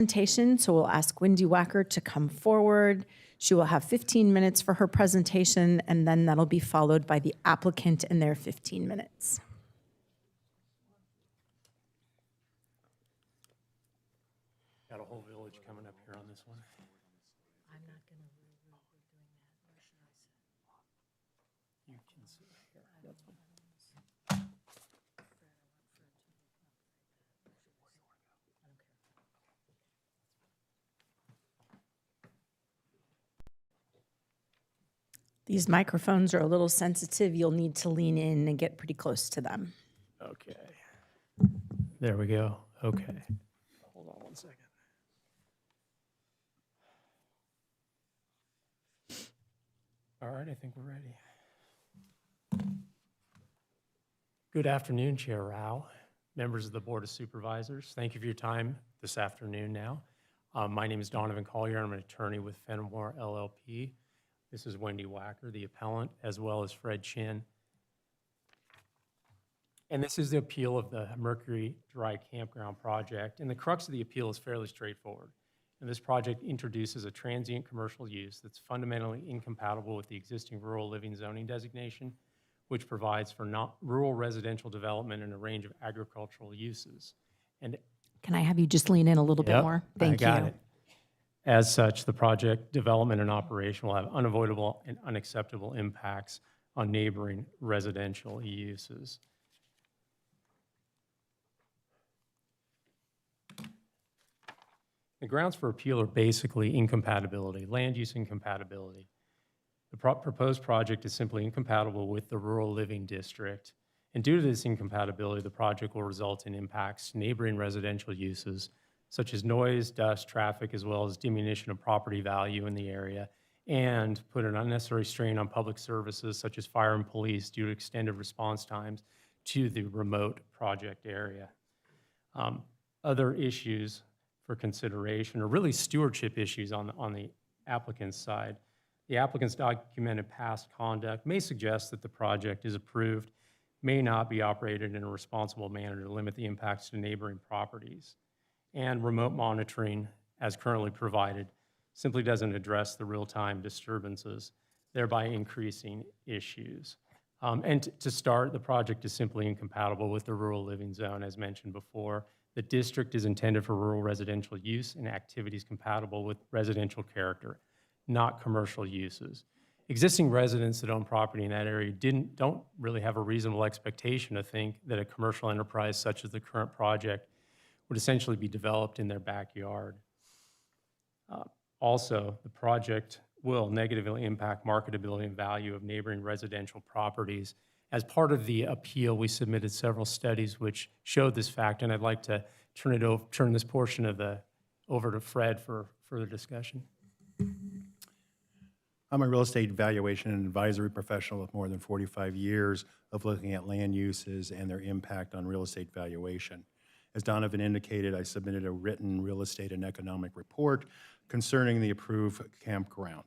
Presentation, so we'll ask Wendy Wacker to come forward. She will have 15 minutes for her presentation, and then that'll be followed by the applicant and their 15 minutes. Got a whole village coming up here on this one. I'm not going to doing that, or should I sit? You can sit here. That's fine. These microphones are a little sensitive. You'll need to lean in and get pretty close to them. Okay. There we go. Okay. Hold on one second. All right, I think we're ready. Good afternoon, Chair Rao, members of the Board of Supervisors. Thank you for your time this afternoon now. My name is Donovan Collier. I'm an attorney with Fenimore LLP. This is Wendy Wacker, the appellant, as well as Fred Chin. And this is the appeal of the Mercury Dry Campground project. And the crux of the appeal is fairly straightforward. And this project introduces a transient commercial use that's fundamentally incompatible with the existing rural living zoning designation, which provides for rural residential development and a range of agricultural uses. And Can I have you just lean in a little bit more? Thank you. I got it. As such, the project development and operation will have unavoidable and unacceptable impacts on neighboring residential uses. The grounds for appeal are basically incompatibility, land use incompatibility. The proposed project is simply incompatible with the rural living district. And due to this incompatibility, the project will result in impacts to neighboring residential uses, such as noise, dust, traffic, as well as diminution of property value in the area, and put an unnecessary strain on public services such as fire and police due to extended response times to the remote project area. Other issues for consideration are really stewardship issues on the applicant's side. The applicant's documented past conduct may suggest that the project is approved, may not be operated in a responsible manner to limit the impacts to neighboring properties. And remote monitoring, as currently provided, simply doesn't address the real-time disturbances, thereby increasing issues. And to start, the project is simply incompatible with the rural living zone, as mentioned before. The district is intended for rural residential use and activities compatible with residential character, not commercial uses. Existing residents that own property in that area don't really have a reasonable expectation to think that a commercial enterprise such as the current project would essentially be developed in their backyard. Also, the project will negatively impact marketability and value of neighboring residential properties. As part of the appeal, we submitted several studies which showed this fact, and I'd like to turn this portion of over to Fred for further discussion. I'm a real estate valuation and advisory professional with more than 45 years of looking at land uses and their impact on real estate valuation. As Donovan indicated, I submitted a written real estate and economic report concerning the approved campground.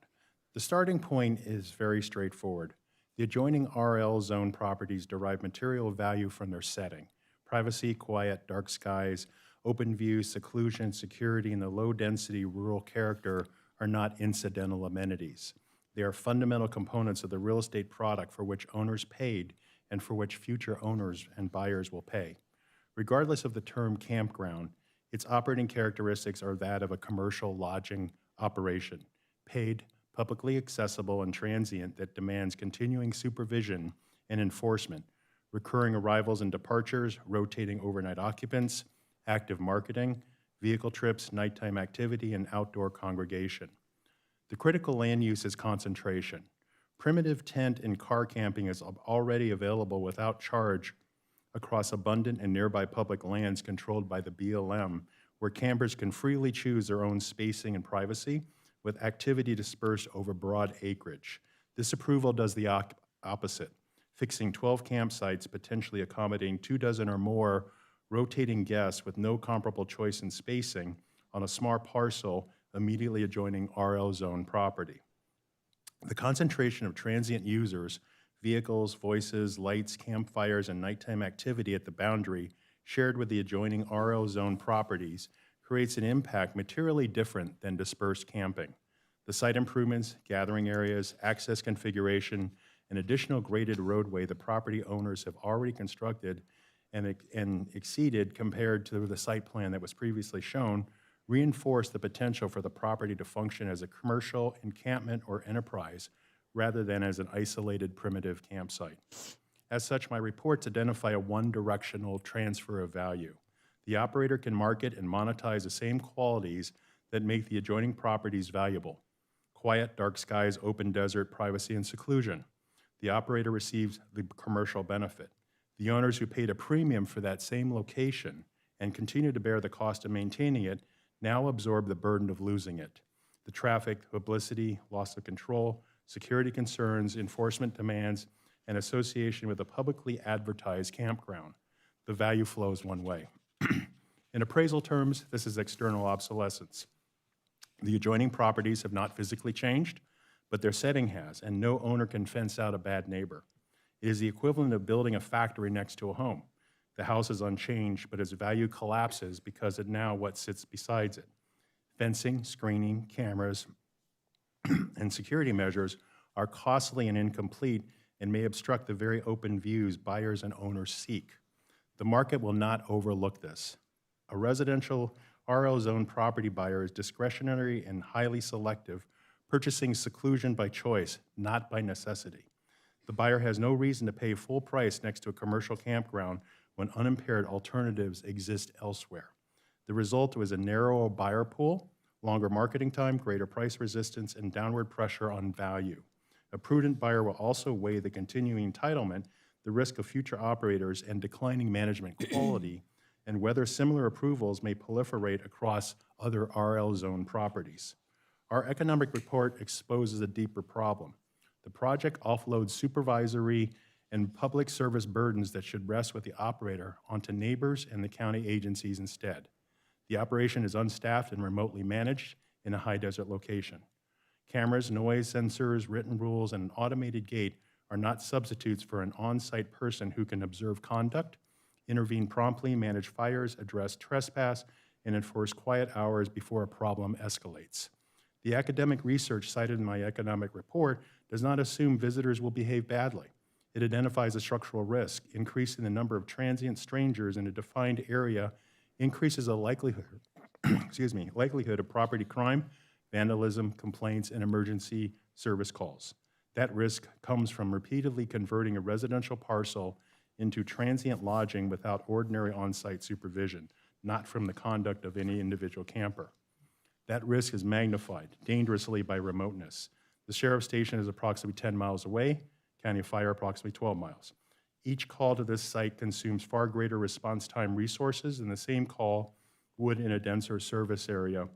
The starting point is very straightforward. The adjoining RL zone properties derive material value from their setting. Privacy, quiet, dark skies, open views, seclusion, security, and the low-density rural character are not incidental amenities. They are fundamental components of the real estate product for which owners paid and for which future owners and buyers will pay. Regardless of the term campground, its operating characteristics are that of a commercial lodging operation, paid, publicly accessible, and transient that demands continuing supervision and enforcement, recurring arrivals and departures, rotating overnight occupants, active marketing, vehicle trips, nighttime activity, and outdoor congregation. The critical land use is concentration. Primitive tent and car camping is already available without charge across abundant and nearby public lands controlled by the BLM, where campers can freely choose their own spacing and privacy, with activity dispersed over broad acreage. This approval does the opposite, fixing 12 campsites, potentially accommodating 24 or more rotating guests with no comparable choice in spacing on a small parcel immediately adjoining RL zone property. The concentration of transient users, vehicles, voices, lights, campfires, and nighttime activity at the boundary shared with the adjoining RL zone properties creates an impact materially different than dispersed camping. The site improvements, gathering areas, access configuration, and additional graded roadway the property owners have already constructed and exceeded compared to the site plan that was previously shown reinforce the potential for the property to function as a commercial encampment or enterprise rather than as an isolated primitive campsite. As such, my reports identify a one-directional transfer of value. The operator can market and monetize the same qualities that make the adjoining properties valuable: quiet, dark skies, open desert, privacy, and seclusion. The operator receives the commercial benefit. The owners who paid a premium for that same location and continue to bear the cost of maintaining it now absorb the burden of losing it. The traffic, publicity, loss of control, security concerns, enforcement demands, and association with a publicly advertised campground. The value flows one way. In appraisal terms, this is external obsolescence. The adjoining properties have not physically changed, but their setting has, and no owner can fence out a bad neighbor. It is the equivalent of building a factory next to a home. The house is unchanged, but its value collapses because of now what sits besides it. Fencing, screening, cameras, and security measures are costly and incomplete and may obstruct the very open views buyers and owners seek. The market will not overlook this. A residential RL zone property buyer is discretionary and highly selective, purchasing seclusion by choice, not by necessity. The buyer has no reason to pay full price next to a commercial campground when unimpaired alternatives exist elsewhere. The result was a narrower buyer pool, longer marketing time, greater price resistance, and downward pressure on value. A prudent buyer will also weigh the continuing entitlement, the risk of future operators, and declining management quality, and whether similar approvals may proliferate across other RL zone properties. Our economic report exposes a deeper problem. The project offloads supervisory and public service burdens that should rest with the operator onto neighbors and the county agencies instead. The operation is unstaffed and remotely managed in a high desert location. Cameras, noise sensors, written rules, and an automated gate are not substitutes for an on-site person who can observe conduct, intervene promptly, manage fires, address trespass, and enforce quiet hours before a problem escalates. The academic research cited in my economic report does not assume visitors will behave badly. It identifies a structural risk. Increasing the number of transient strangers in a defined area increases the likelihood of property crime, vandalism, complaints, and emergency service calls. That risk comes from repeatedly converting a residential parcel into transient lodging without ordinary on-site supervision, not from the conduct of any individual camper. That risk is magnified dangerously by remoteness. The sheriff's station is approximately 10 miles away, county fire approximately 12 miles. Each call to this site consumes far greater response time resources than the same call would in a denser service area.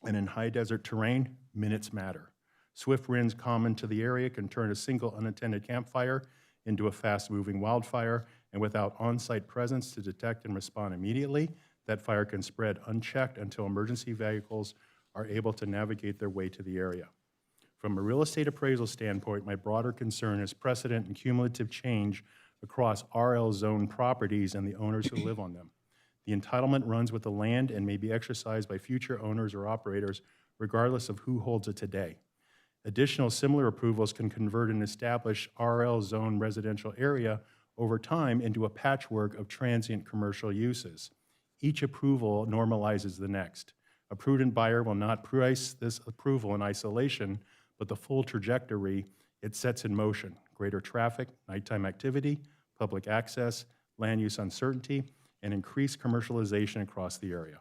And in high desert terrain, minutes matter. Swift winds common to the area can turn a single unattended campfire into a fast-moving wildfire, and without on-site presence to detect and respond immediately, that fire can spread unchecked until emergency vehicles are able to navigate their way to the area. From a real estate appraisal standpoint, my broader concern is precedent and cumulative change across RL zone properties and the owners who live on them. The entitlement runs with the land and may be exercised by future owners or operators regardless of who holds it today. Additional similar approvals can convert an established RL zone residential area over time into a patchwork of transient commercial uses. Each approval normalizes the next. A prudent buyer will not price this approval in isolation, but the full trajectory it sets in motion: greater traffic, nighttime activity, public access, land use uncertainty, and increased commercialization across the area.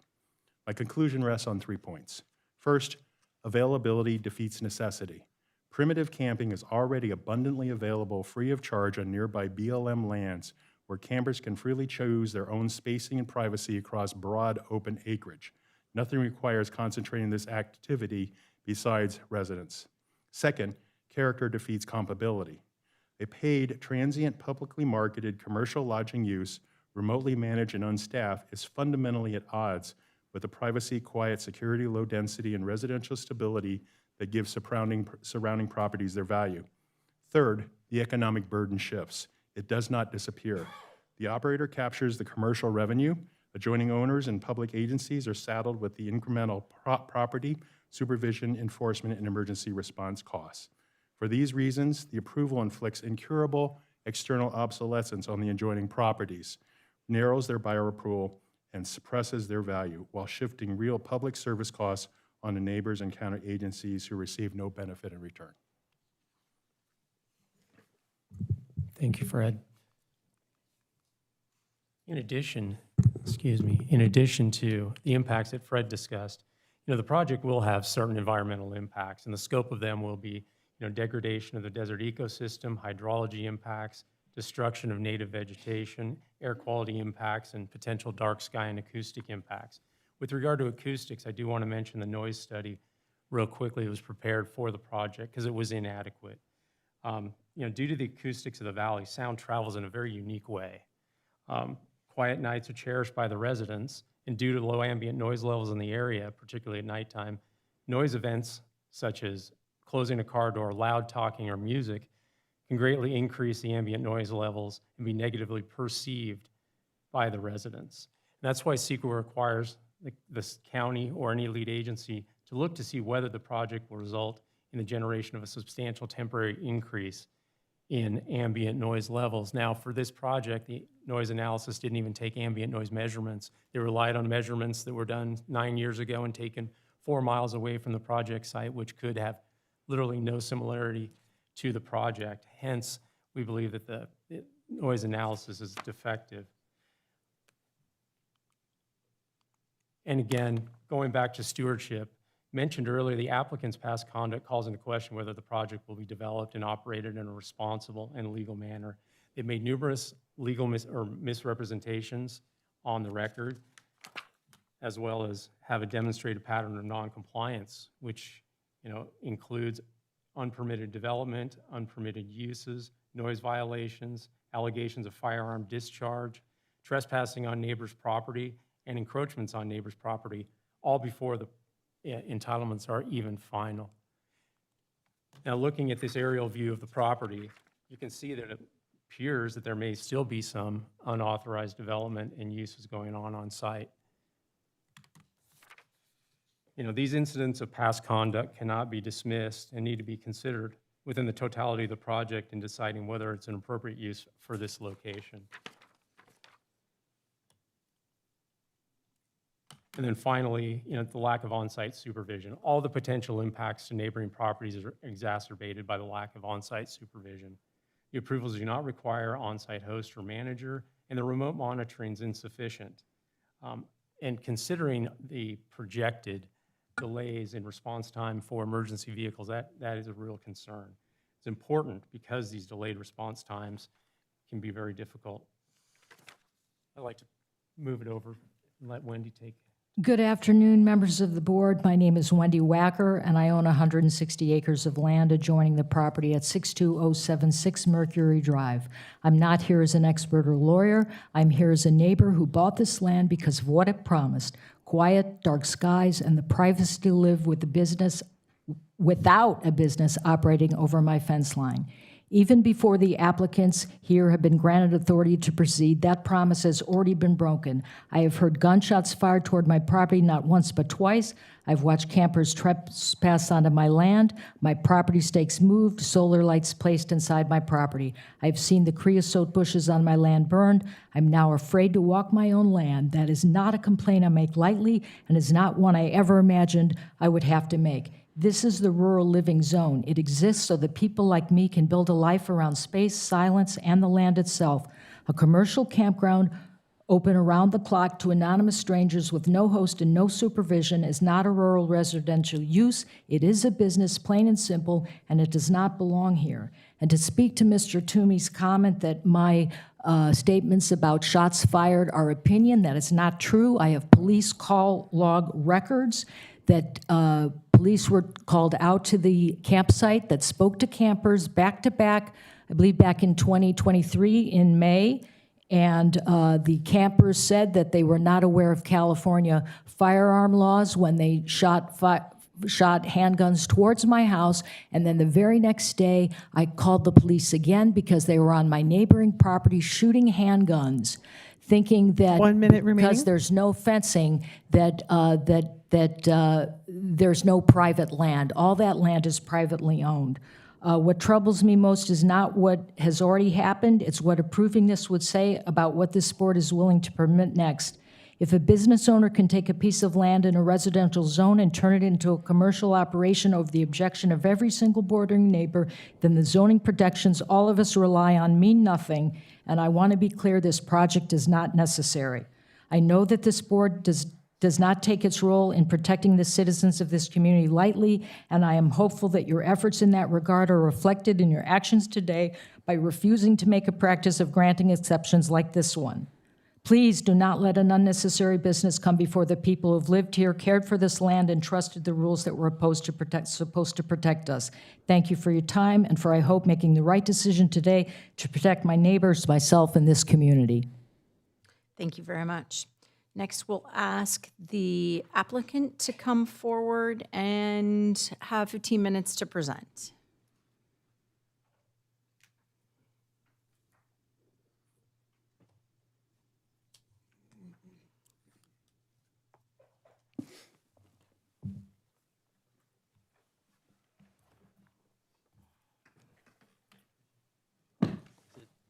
My conclusion rests on 3 points. First, availability defeats necessity. Primitive camping is already abundantly available free of charge on nearby BLM lands where campers can freely choose their own spacing and privacy across broad open acreage. Nothing requires concentrating this activity besides residence. Second, character defeats compatibility. A paid, transient, publicly marketed commercial lodging use, remotely managed and unstaffed, is fundamentally at odds with the privacy, quiet, security, low density, and residential stability that gives surrounding properties their value. Third, the economic burden shifts. It does not disappear. The operator captures the commercial revenue, Adjoining owners and public agencies are saddled with the incremental property, supervision, enforcement, and emergency response costs. For these reasons, the approval inflicts incurable external obsolescence on the adjoining properties, narrows their buyer pool, and suppresses their value while shifting real public service costs on the neighbors and county agencies who receive no benefit in return. Thank you, Fred. In addition to the impacts that Fred discussed, the project will have certain environmental impacts, and the scope of them will be, degradation of the desert ecosystem, hydrology impacts, destruction of native vegetation, air quality impacts, and potential dark sky and acoustic impacts. With regard to acoustics, I do want to mention the noise study real quickly. It was prepared for the project because it was inadequate. Due to the acoustics of the valley, sound travels in a very unique way. Quiet nights are cherished by the residents, and due to low ambient noise levels in the area, particularly at nighttime, noise events such as closing a car door, loud talking, or music can greatly increase the ambient noise levels and be negatively perceived by the residents. And that's why CEQA requires the county or any lead agency to look to see whether the project will result in the generation of a substantial temporary increase in ambient noise levels. Now, for this project, the noise analysis didn't even take ambient noise measurements. They relied on measurements that were done 9 years ago and taken 4 miles away from the project site, which could have literally no similarity to the project. Hence, we believe that the noise analysis is defective. And again, going back to stewardship, mentioned earlier, the applicant's past conduct calls into question whether the project will be developed and operated in a responsible and legal manner. They've made numerous legal misrepresentations on the record, as well as have a demonstrated pattern of noncompliance, which includes unpermitted development, unpermitted uses, noise violations, allegations of firearm discharge, trespassing on neighbors' property, and encroachments on neighbors' property, all before the entitlements are even final. Now, looking at this aerial view of the property, you can see that it appears that there may still be some unauthorized development and uses going on site. These incidents of past conduct cannot be dismissed and need to be considered within the totality of the project in deciding whether it's an appropriate use for this location. And then finally, the lack of on-site supervision. All the potential impacts to neighboring properties are exacerbated by the lack of on-site supervision. The approvals do not require on-site host or manager, and the remote monitoring is insufficient. And considering the projected delays in response time for emergency vehicles, that is a real concern. It's important because these delayed response times can be very difficult. I'd like to move it over and let Wendy take. Good afternoon, members of the board. My name is Wendy Wacker, and I own 160 acres of land adjoining the property at 62076 Mercury Drive. I'm not here as an expert or lawyer. I'm here as a neighbor who bought this land because of what it promised: quiet, dark skies, and the privacy to live with the business without a business operating over my fence line. Even before the applicants here have been granted authority to proceed, that promise has already been broken. I have heard gunshots fired toward my property not once but twice. I've watched campers trespass onto my land, my property stakes moved, solar lights placed inside my property. I've seen the creosote bushes on my land burned. I'm now afraid to walk my own land. That is not a complaint I make lightly, and is not one I ever imagined I would have to make. This is the rural living zone. It exists so that people like me can build a life around space, silence, and the land itself. A commercial campground open around the clock to anonymous strangers with no host and no supervision is not a rural residential use. It is a business, plain and simple, and it does not belong here. And to speak to Mr. Toomey's comment that my statements about shots fired are opinion, that is not true. I have police call log records that police were called out to the campsite that spoke to campers back to back, I believe back in 2023 in May, and the campers said that they were not aware of California firearm laws when they shot handguns towards my house, and then the very next day I called the police again because they were on my neighboring property shooting handguns. thinking that 1 minute remaining. because there's no fencing, that there's no private land. All that land is privately owned. What troubles me most is not what has already happened, it's what approving this would say about what this board is willing to permit next. If a business owner can take a piece of land in a residential zone and turn it into a commercial operation over the objection of every single bordering neighbor, then the zoning protections all of us rely on mean nothing, and I want to be clear, this project is not necessary. I know that this board does not take its role in protecting the citizens of this community lightly, and I am hopeful that your efforts in that regard are reflected in your actions today by refusing to make a practice of granting exceptions like this one. Please do not let an unnecessary business come before the people who have lived here, cared for this land, and trusted the rules that were supposed to protect us. Thank you for your time and for, I hope, making the right decision today to protect my neighbors, myself, and this community. Thank you very much. Next, we'll ask the applicant to come forward and have 15 minutes to present.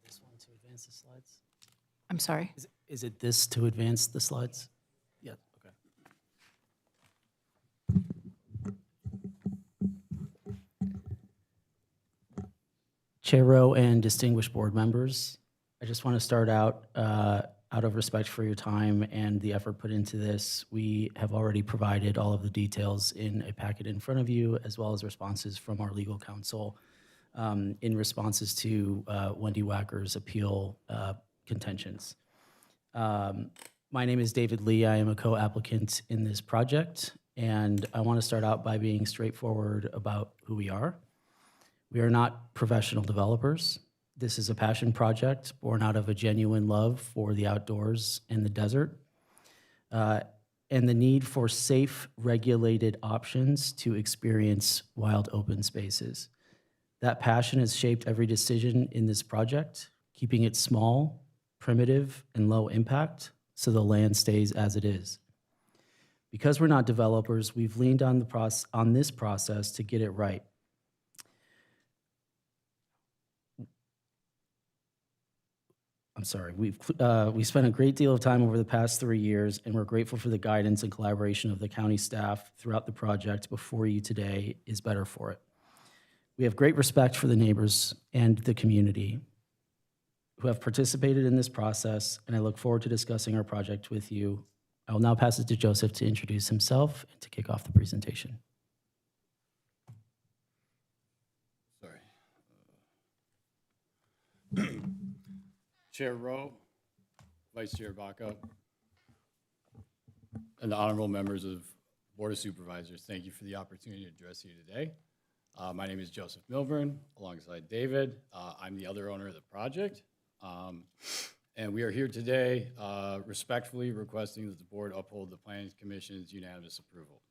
This one to advance the slides? I'm sorry. Is it this to advance the slides? Yeah, okay. Chair Rowe and distinguished board members, I just want to start out of respect for your time and the effort put into this. We have already provided all of the details in a packet in front of you, as well as responses from our legal counsel in responses to Wendy Wacker's appeal contentions. My name is David Lee. I am a co-applicant in this project, and I want to start out by being straightforward about who we are. We are not professional developers. This is a passion project born out of a genuine love for the outdoors and the desert, and the need for safe, regulated options to experience wild open spaces. That passion has shaped every decision in this project, keeping it small, primitive, and low impact, so the land stays as it is. Because we're not developers, we've leaned on this process to get it right. I'm sorry, we spent a great deal of time over the past 3 years, and we're grateful for the guidance and collaboration of the county staff throughout the project. Before you today is better for it. We have great respect for the neighbors and the community who have participated in this process, and I look forward to discussing our project with you. I will now pass it to Joseph to introduce himself and to kick off the presentation. Sorry. Chair Rowe, Vice Chair Baca, and the honorable members of Board of Supervisors, thank you for the opportunity to address you today. My name is Joseph Milburn, alongside David. I'm the other owner of the project. And we are here today respectfully requesting that the board uphold the Planning Commission's unanimous approval.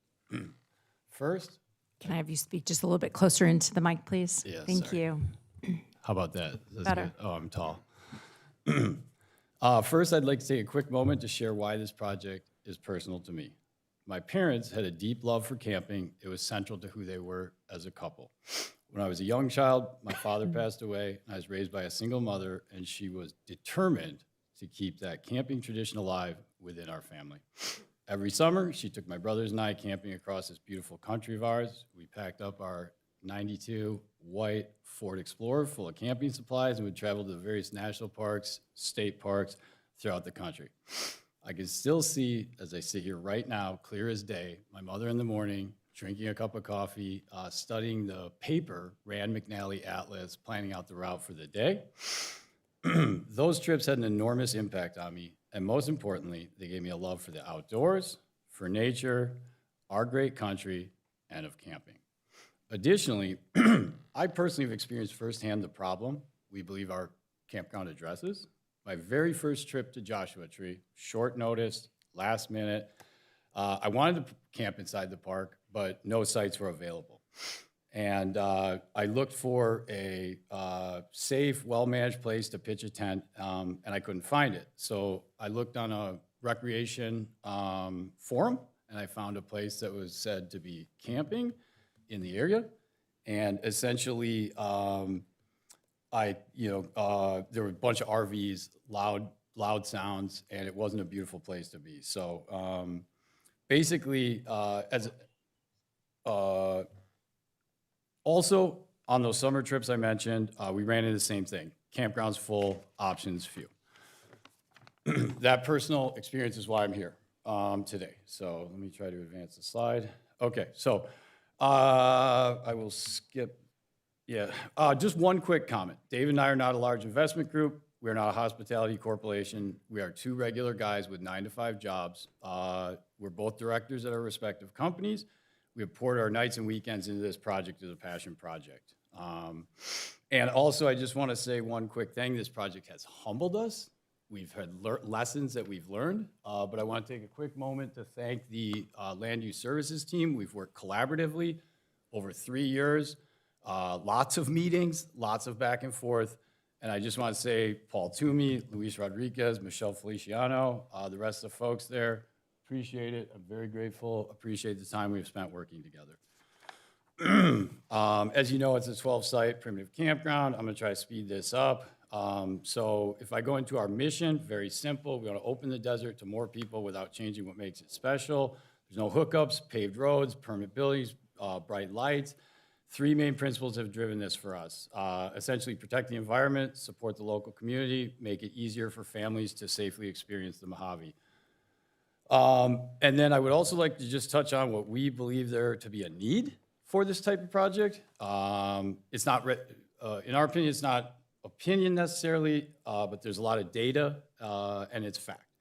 First. Can I have you speak just a little bit closer into the mic, please? Yeah, Thank sorry. you. How about that? That's Better. good. Oh, I'm tall. First, I'd like to take a quick moment to share why this project is personal to me. My parents had a deep love for camping. It was central to who they were as a couple. When I was a young child, my father passed away, and I was raised by a single mother, and she was determined to keep that camping tradition alive within our family. Every summer, she took my brothers and I camping across this beautiful country of ours. We packed up our 92 white Ford Explorer full of camping supplies and would travel to the various national parks, state parks throughout the country. I can still see, as I sit here right now, clear as day, my mother in the morning, drinking a cup of coffee, studying the paper, Rand McNally Atlas, planning out the route for the day. Those trips had an enormous impact on me, and most importantly, they gave me a love for the outdoors, for nature, our great country, and of camping. Additionally, I personally have experienced firsthand the problem we believe our campground addresses. My very first trip to Joshua Tree, short notice, last minute. I wanted to camp inside the park, but no sites were available. And I looked for a safe, well-managed place to pitch a tent, and I couldn't find it. So I looked on a recreation forum, and I found a place that was said to be camping in the area. And essentially, there were a bunch of RVs, loud sounds, and it wasn't a beautiful place to be. So basically, also, on those summer trips I mentioned, we ran into the same thing. Campgrounds full, options few. That personal experience is why I'm here today. So let me try to advance the slide. Okay, so I will skip. Yeah, just one quick comment. David and I are not a large investment group. We're not a hospitality corporation. We are two regular guys with 9-to-5 jobs. We're both directors at our respective companies. We have poured our nights and weekends into this project as a passion project. And also, I just want to say one quick thing. This project has humbled us. We've had lessons that we've learned, but I want to take a quick moment to thank the Land Use Services team. We've worked collaboratively over 3 years, lots of meetings, lots of back and forth. And I just want to say Paul Toomey, Luis Rodriguez, Michelle Feliciano, the rest of the folks there, appreciate it. I'm very grateful, appreciate the time we've spent working together. As you know, it's a 12-site primitive campground. I'm going to try to speed this up. So if I go into our mission, very simple. We want to open the desert to more people without changing what makes it special. There's no hookups, paved roads, permanent buildings, bright lights. 3 main principles have driven this for us. Essentially, protect the environment, support the local community, make it easier for families to safely experience the Mojave. And then I would also like to just touch on what we believe there to be a need for this type of project. It's not, in our opinion, it's not opinion necessarily, but there's a lot of data, and it's fact.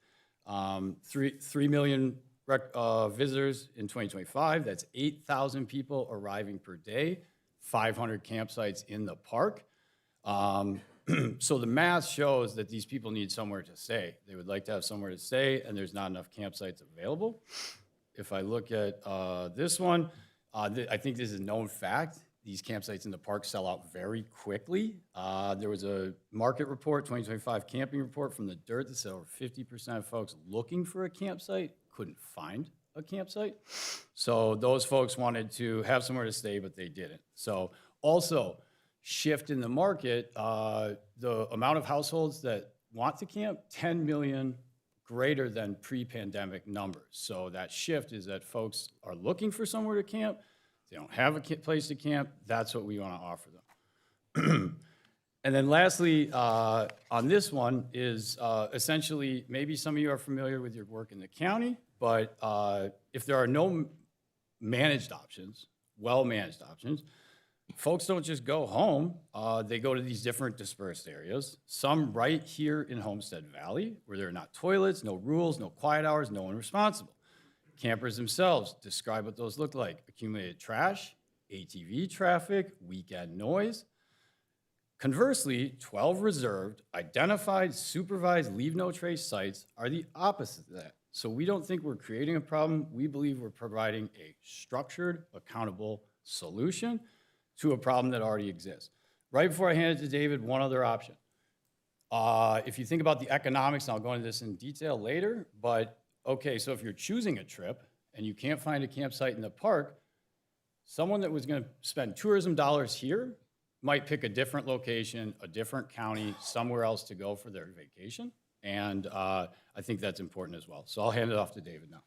3 million visitors in 2025. That's 8,000 people arriving per day, 500 campsites in the park. So the math shows that these people need somewhere to stay. They would like to have somewhere to stay, and there's not enough campsites available. If I look at this one, I think this is a known fact. These campsites in the park sell out very quickly. There was a market report, 2025 camping report from the Dirt that said over 50% of folks looking for a campsite couldn't find a campsite. So those folks wanted to have somewhere to stay, but they didn't. So also, shift in the market, the amount of households that want to camp, 10 million greater than pre-pandemic numbers. So that shift is that folks are looking for somewhere to camp. They don't have a place to camp. That's what we want to offer them. And then lastly, on this one is essentially, maybe some of you are familiar with your work in the county, but if there are no managed options, well-managed options, folks don't just go home. They go to these different dispersed areas, some right here in Homestead Valley, where there are not toilets, no rules, no quiet hours, no one responsible. Campers themselves describe what those look like: accumulated trash, ATV traffic, weekend noise. Conversely, 12 reserved, identified, supervised, leave no trace sites are the opposite of that. So we don't think we're creating a problem. We believe we're providing a structured, accountable solution to a problem that already exists. Right before I hand it to David, one other option. If you think about the economics, and I'll go into this in detail later, but okay, so if you're choosing a trip and you can't find a campsite in the park, someone that was gonna spend tourism dollars here might pick a different location, a different county, somewhere else to go for their vacation. And I think that's important as well. So I'll hand it off to David now.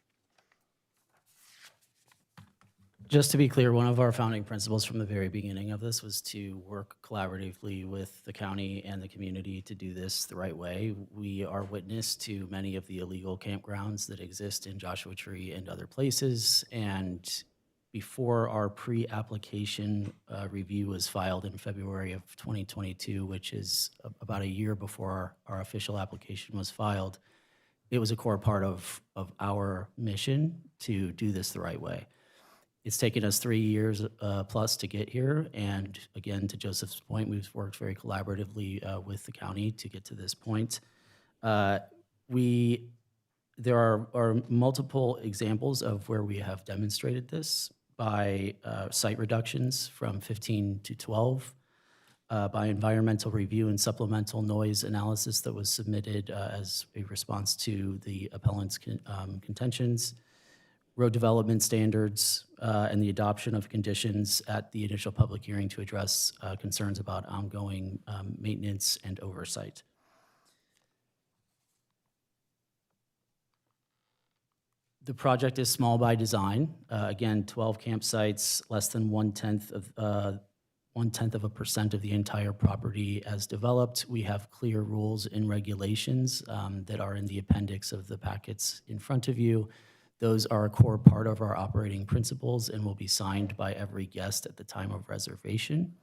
Just to be clear, one of our founding principles from the very beginning of this was to work collaboratively with the county and the community to do this the right way. We are witness to many of the illegal campgrounds that exist in Joshua Tree and other places. And before our pre-application review was filed in February of 2022, which is about a year before our official application was filed, it was a core part of our mission to do this the right way. It's taken us 3 years plus to get here, and again, to Joseph's point, we've worked very collaboratively with the county to get to this point. There are multiple examples of where we have demonstrated this, by site reductions from 15 to 12, by environmental review and supplemental noise analysis that was submitted as a response to the appellant's contentions, road development standards, and the adoption of conditions at the initial public hearing to address concerns about ongoing maintenance and oversight. The project is small by design. Again, 12 campsites, less than 1/10 of a percent of the entire property as developed. We have clear rules and regulations that are in the appendix of the packets in front of you. Those are a core part of our operating principles and will be signed by every guest at the time of reservation.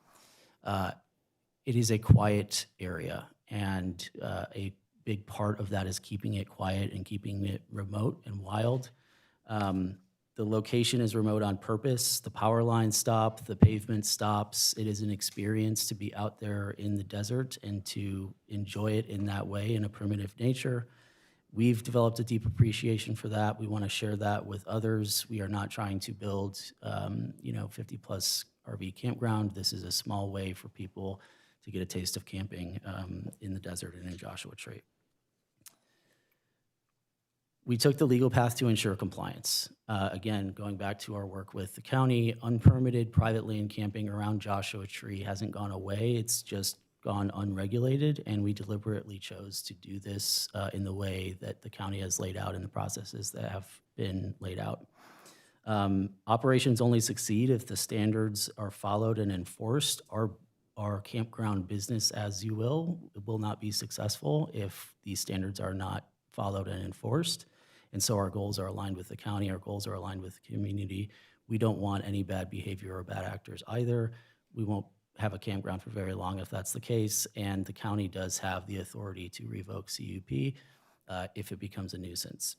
It is a quiet area, and a big part of that is keeping it quiet and keeping it remote and wild. The location is remote on purpose. The power lines stop, the pavement stops. It is an experience to be out there in the desert and to enjoy it in that way, in a primitive nature. We've developed a deep appreciation for that. We want to share that with others. We are not trying to build, 50-plus RV campground. This is a small way for people to get a taste of camping in the desert and in Joshua Tree. We took the legal path to ensure compliance. Again, going back to our work with the county, unpermitted private land camping around Joshua Tree hasn't gone away. It's just gone unregulated, and we deliberately chose to do this in the way that the county has laid out in the processes that have been laid out. Operations only succeed if the standards are followed and enforced. Our campground business, as you will not be successful if these standards are not followed and enforced. And so our goals are aligned with the county, our goals are aligned with the community. We don't want any bad behavior or bad actors either. We won't have a campground for very long if that's the case, and the county does have the authority to revoke CUP if it becomes a nuisance.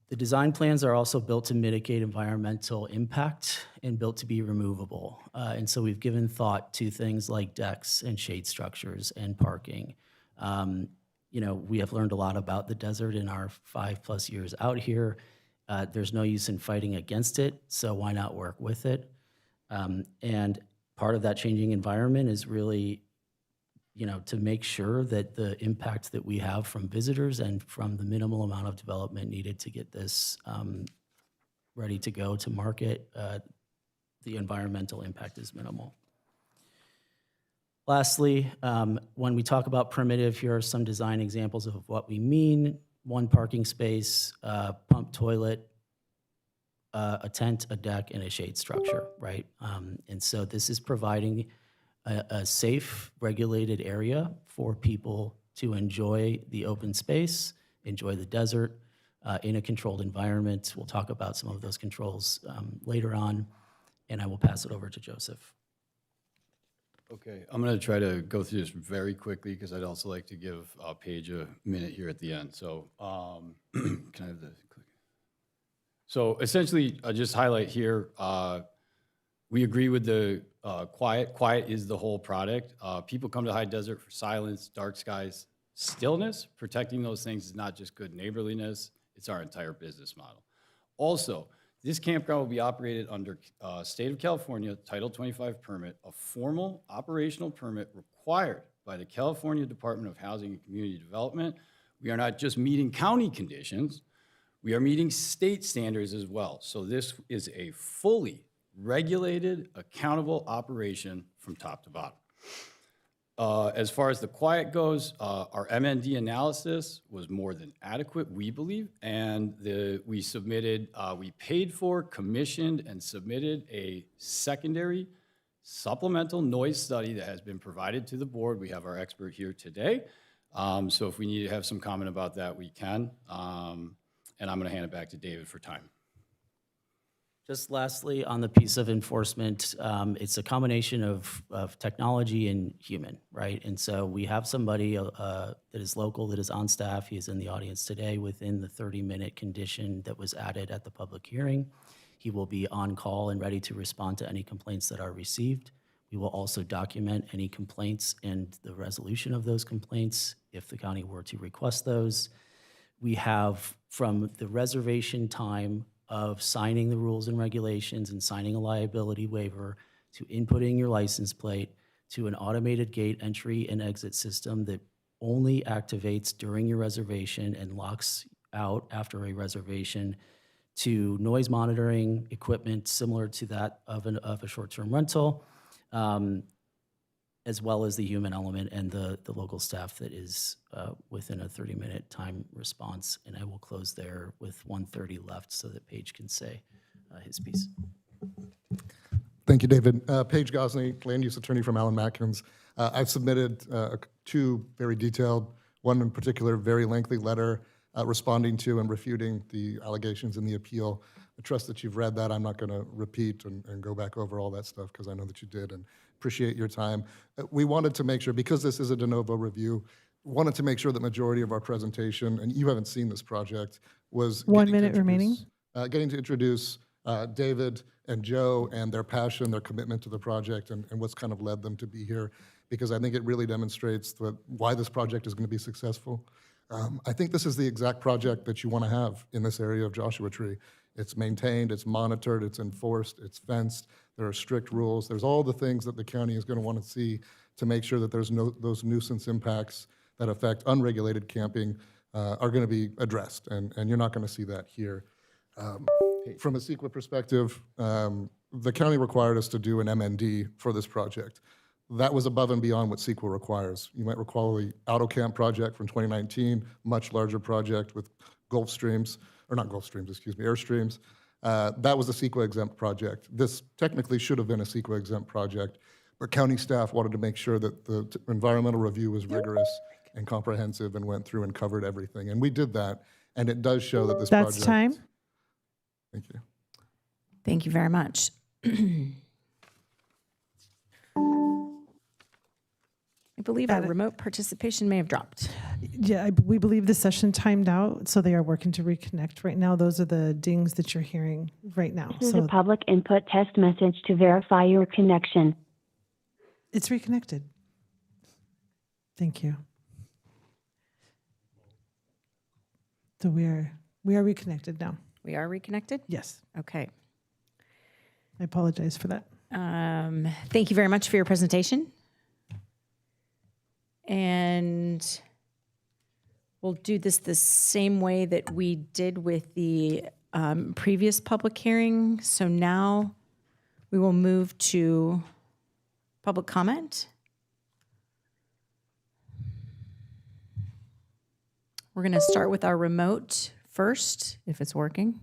The design plans are also built to mitigate environmental impact and built to be removable. And so we've given thought to things like decks and shade structures and parking. We have learned a lot about the desert in our 5+ years out here. There's no use in fighting against it, so why not work with it? And part of that changing environment is really, to make sure that the impact that we have from visitors and from the minimal amount of development needed to get this ready to go to market, the environmental impact is minimal. Lastly, when we talk about primitive, here are some design examples of what we mean. 1 parking space, pump toilet, a tent, a deck, and a shade structure, right? And so this is providing a safe, regulated area for people to enjoy the open space, enjoy the desert in a controlled environment. We'll talk about some of those controls later on, and I will pass it over to Joseph. Okay, I'm going to try to go through this very quickly because I'd also like to give Paige a minute here at the end. So can I have the click? So essentially, I'll just highlight here, we agree with the quiet. Quiet is the whole product. People come to high desert for silence, dark skies, stillness. Protecting those things is not just good neighborliness, it's our entire business model. Also, this campground will be operated under State of California Title 25 permit, a formal operational permit required by the California Department of Housing and Community Development. We are not just meeting county conditions, we are meeting state standards as well. So this is a fully regulated, accountable operation from top to bottom. As far as the quiet goes, our MND analysis was more than adequate, we believe, and we paid for, commissioned, and submitted a secondary supplemental noise study that has been provided to the board. We have our expert here today, so if we need to have some comment about that, we can, and I'm going to hand it back to David for time. Just lastly, on the piece of enforcement, it's a combination of technology and human, right? And so we have somebody that is local, that is on staff. He is in the audience today within the 30-minute condition that was added at the public hearing. He will be on call and ready to respond to any complaints that are received. We will also document any complaints and the resolution of those complaints if the county were to request those. we have from the reservation time of signing the rules and regulations and signing a liability waiver to inputting your license plate to an automated gate entry and exit system that only activates during your reservation and locks out after a reservation, to noise monitoring equipment similar to that of a short-term rental, as well as the human element and the local staff that is within a 30-minute time response. And I will close there with 1:30 left so that Paige can say his piece. Thank you, David. Paige Gosney, land use attorney from Allen Matkins. I've submitted two very detailed, one in particular very lengthy letter responding to and refuting the allegations in the appeal. I trust that you've read that. I'm not going to repeat and go back over all that stuff because I know that you did, and appreciate your time. We wanted to make sure, because this is a de novo review, wanted to make sure the majority of our presentation, and you haven't seen this project, was 1 minute remaining. Getting to introduce David and Joe and their passion, their commitment to the project, and what's kind of led them to be here, because I think it really demonstrates why this project is going to be successful. I think this is the exact project that you want to have in this area of Joshua Tree. It's maintained, it's monitored, it's enforced, it's fenced, there are strict rules. There's all the things that the county is going to want to see to make sure that there's those nuisance impacts that affect unregulated camping are going to be addressed, and you're not going to see that here. From a CEQA perspective, the county required us to do an MND for this project. That was above and beyond what CEQA requires. You might recall the Auto Camp project from 2019, much larger project with Airstreams. That was a CEQA exempt project. This technically should have been a CEQA exempt project, but county staff wanted to make sure that the environmental review was rigorous and comprehensive and went through and covered everything. And we did that, and it does show that this project... That's time. Thank you. Thank you very much. I believe our remote participation may have dropped. Yeah, we believe the session timed out, so they are working to reconnect right now. Those are the dings that you're hearing right now. This is So a public input test message to verify your connection. it's reconnected. Thank you. So we are reconnected now. We are reconnected? Yes, Okay. I apologize for that. Thank you very much for your presentation. And we'll do this the same way that we did with the previous public hearing. So now we will move to public comment. We're going to start with our remote first, if it's working.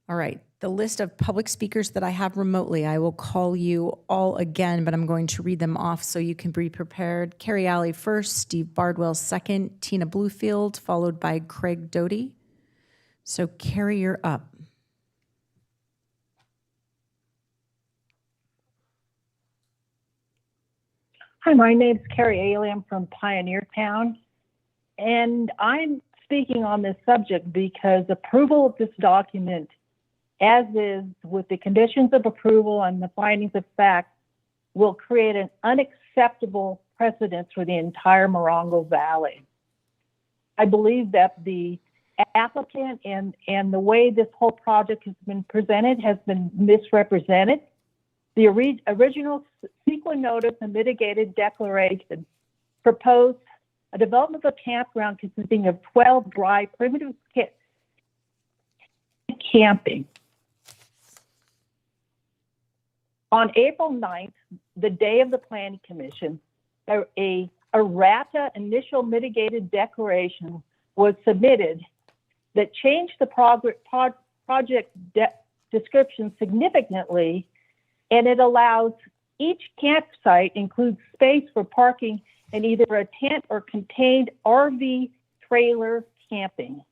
All right, the list of public speakers that I have remotely, I will call you all again, but I'm going to read them off so you can be prepared. Carrie Alley first, Steve Bardwell second, Tina Bluefield, followed by Craig Doty. So Carrie, you're up. Hi, my name's Carrie Alley. I'm from Pioneer Town, and I'm speaking on this subject because approval of this document, as is with the conditions of approval and the findings of fact, will create an unacceptable precedent for the entire Morongo Valley. I believe that the applicant and the way this whole project has been presented has been misrepresented. The original CEQA notice and mitigated declaration proposed a development of a campground consisting of 12 dry primitive camping. On April 9th, the day of the Planning Commission, a errata initial mitigated declaration was submitted that changed the project description significantly, and it allows each campsite includes space for parking in either a tent or contained RV trailer camping.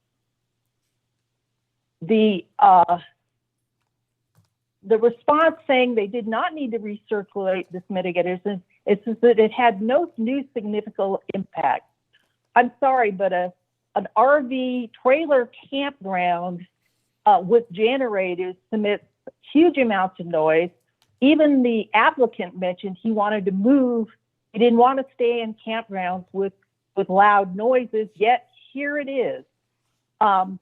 The response saying they did not need to recirculate this mitigator is that it had no new significant impact. I'm sorry, but an RV trailer campground with generators emits huge amounts of noise. Even the applicant mentioned he wanted to move. He didn't want to stay in campgrounds with loud noises, yet here it is. And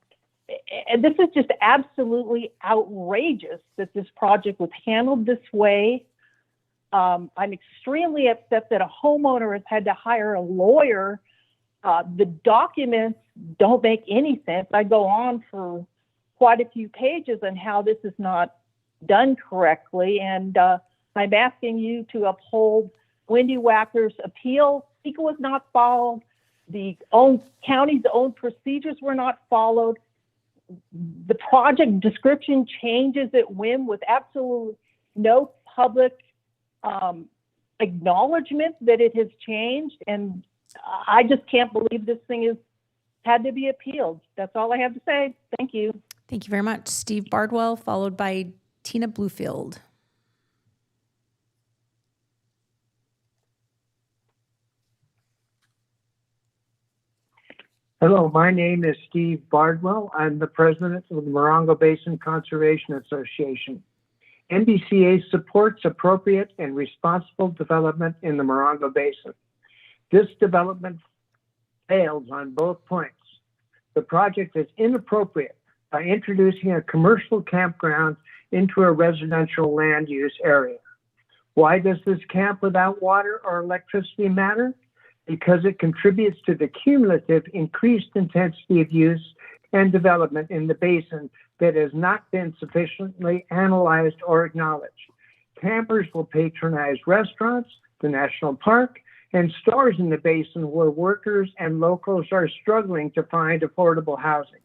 this is just absolutely outrageous that this project was handled this way. I'm extremely upset that a homeowner has had to hire a lawyer. The documents don't make any sense. I go on for quite a few pages on how this is not done correctly, and I'm asking you to uphold Wendy Wacker's appeal. CEQA was not followed. The county's own procedures were not followed. The project description changes at whim with absolutely no public acknowledgement that it has changed, and I just can't believe this thing has had to be appealed. That's all I have to say. Thank you. Thank you very much. Steve Bardwell, followed by Tina Bluefield. Hello, my name is Steve Bardwell. I'm the president of the Morongo Basin Conservation Association. MBCA supports appropriate and responsible development in the Morongo Basin. This development fails on both points. The project is inappropriate by introducing a commercial campground into a residential land use area. Why does this camp without water or electricity matter? Because it contributes to the cumulative increased intensity of use and development in the basin that has not been sufficiently analyzed or acknowledged. Campers will patronize restaurants, the national park, and stores in the basin where workers and locals are struggling to find affordable housing.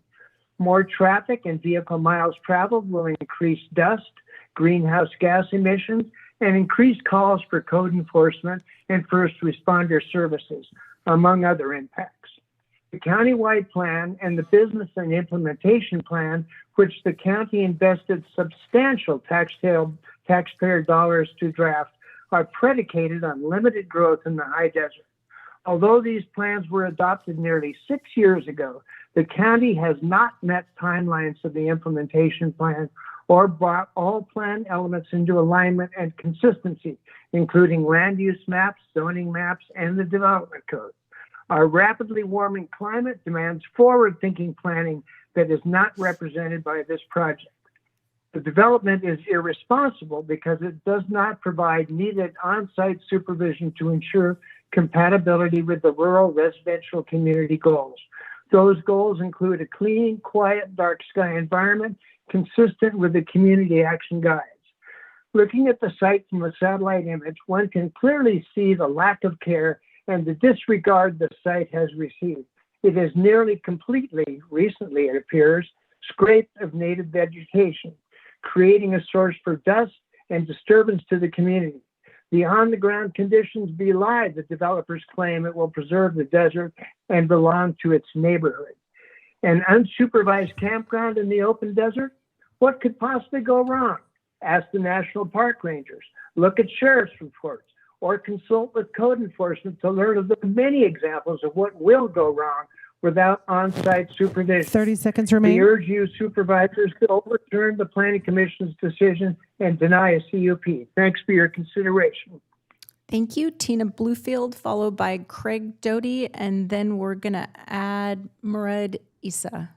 More traffic and vehicle miles traveled will increase dust, greenhouse gas emissions, and increased calls for code enforcement and first responder services, among other impacts. The countywide plan and the business and implementation plan, which the county invested substantial taxpayer dollars to draft, are predicated on limited growth in the high desert. Although these plans were adopted nearly 6 years ago, the county has not met timelines of the implementation plan or brought all plan elements into alignment and consistency, including land use maps, zoning maps, and the development code. Our rapidly warming climate demands forward-thinking planning that is not represented by this project. The development is irresponsible because it does not provide needed on-site supervision to ensure compatibility with the rural residential community goals. Those goals include a clean, quiet, dark sky environment consistent with the community action guides. Looking at the site from a satellite image, one can clearly see the lack of care and the disregard the site has received. It is nearly completely, recently it appears, scraped of native vegetation, creating a source for dust and disturbance to the community. The on-the-ground conditions belie the developer's claim it will preserve the desert and belong to its neighborhood. An unsupervised campground in the open desert? What could possibly go wrong? Ask the national park rangers, look at sheriff's reports, or consult with code enforcement to learn of the many examples of what will go wrong without on-site supervision. 30 seconds We remain. urge you supervisors to overturn the Planning Commission's decision and deny a CUP. Thanks for your consideration. Thank you. Tina Bluefield, followed by Craig Doty, and then we're going to add Murad Issa.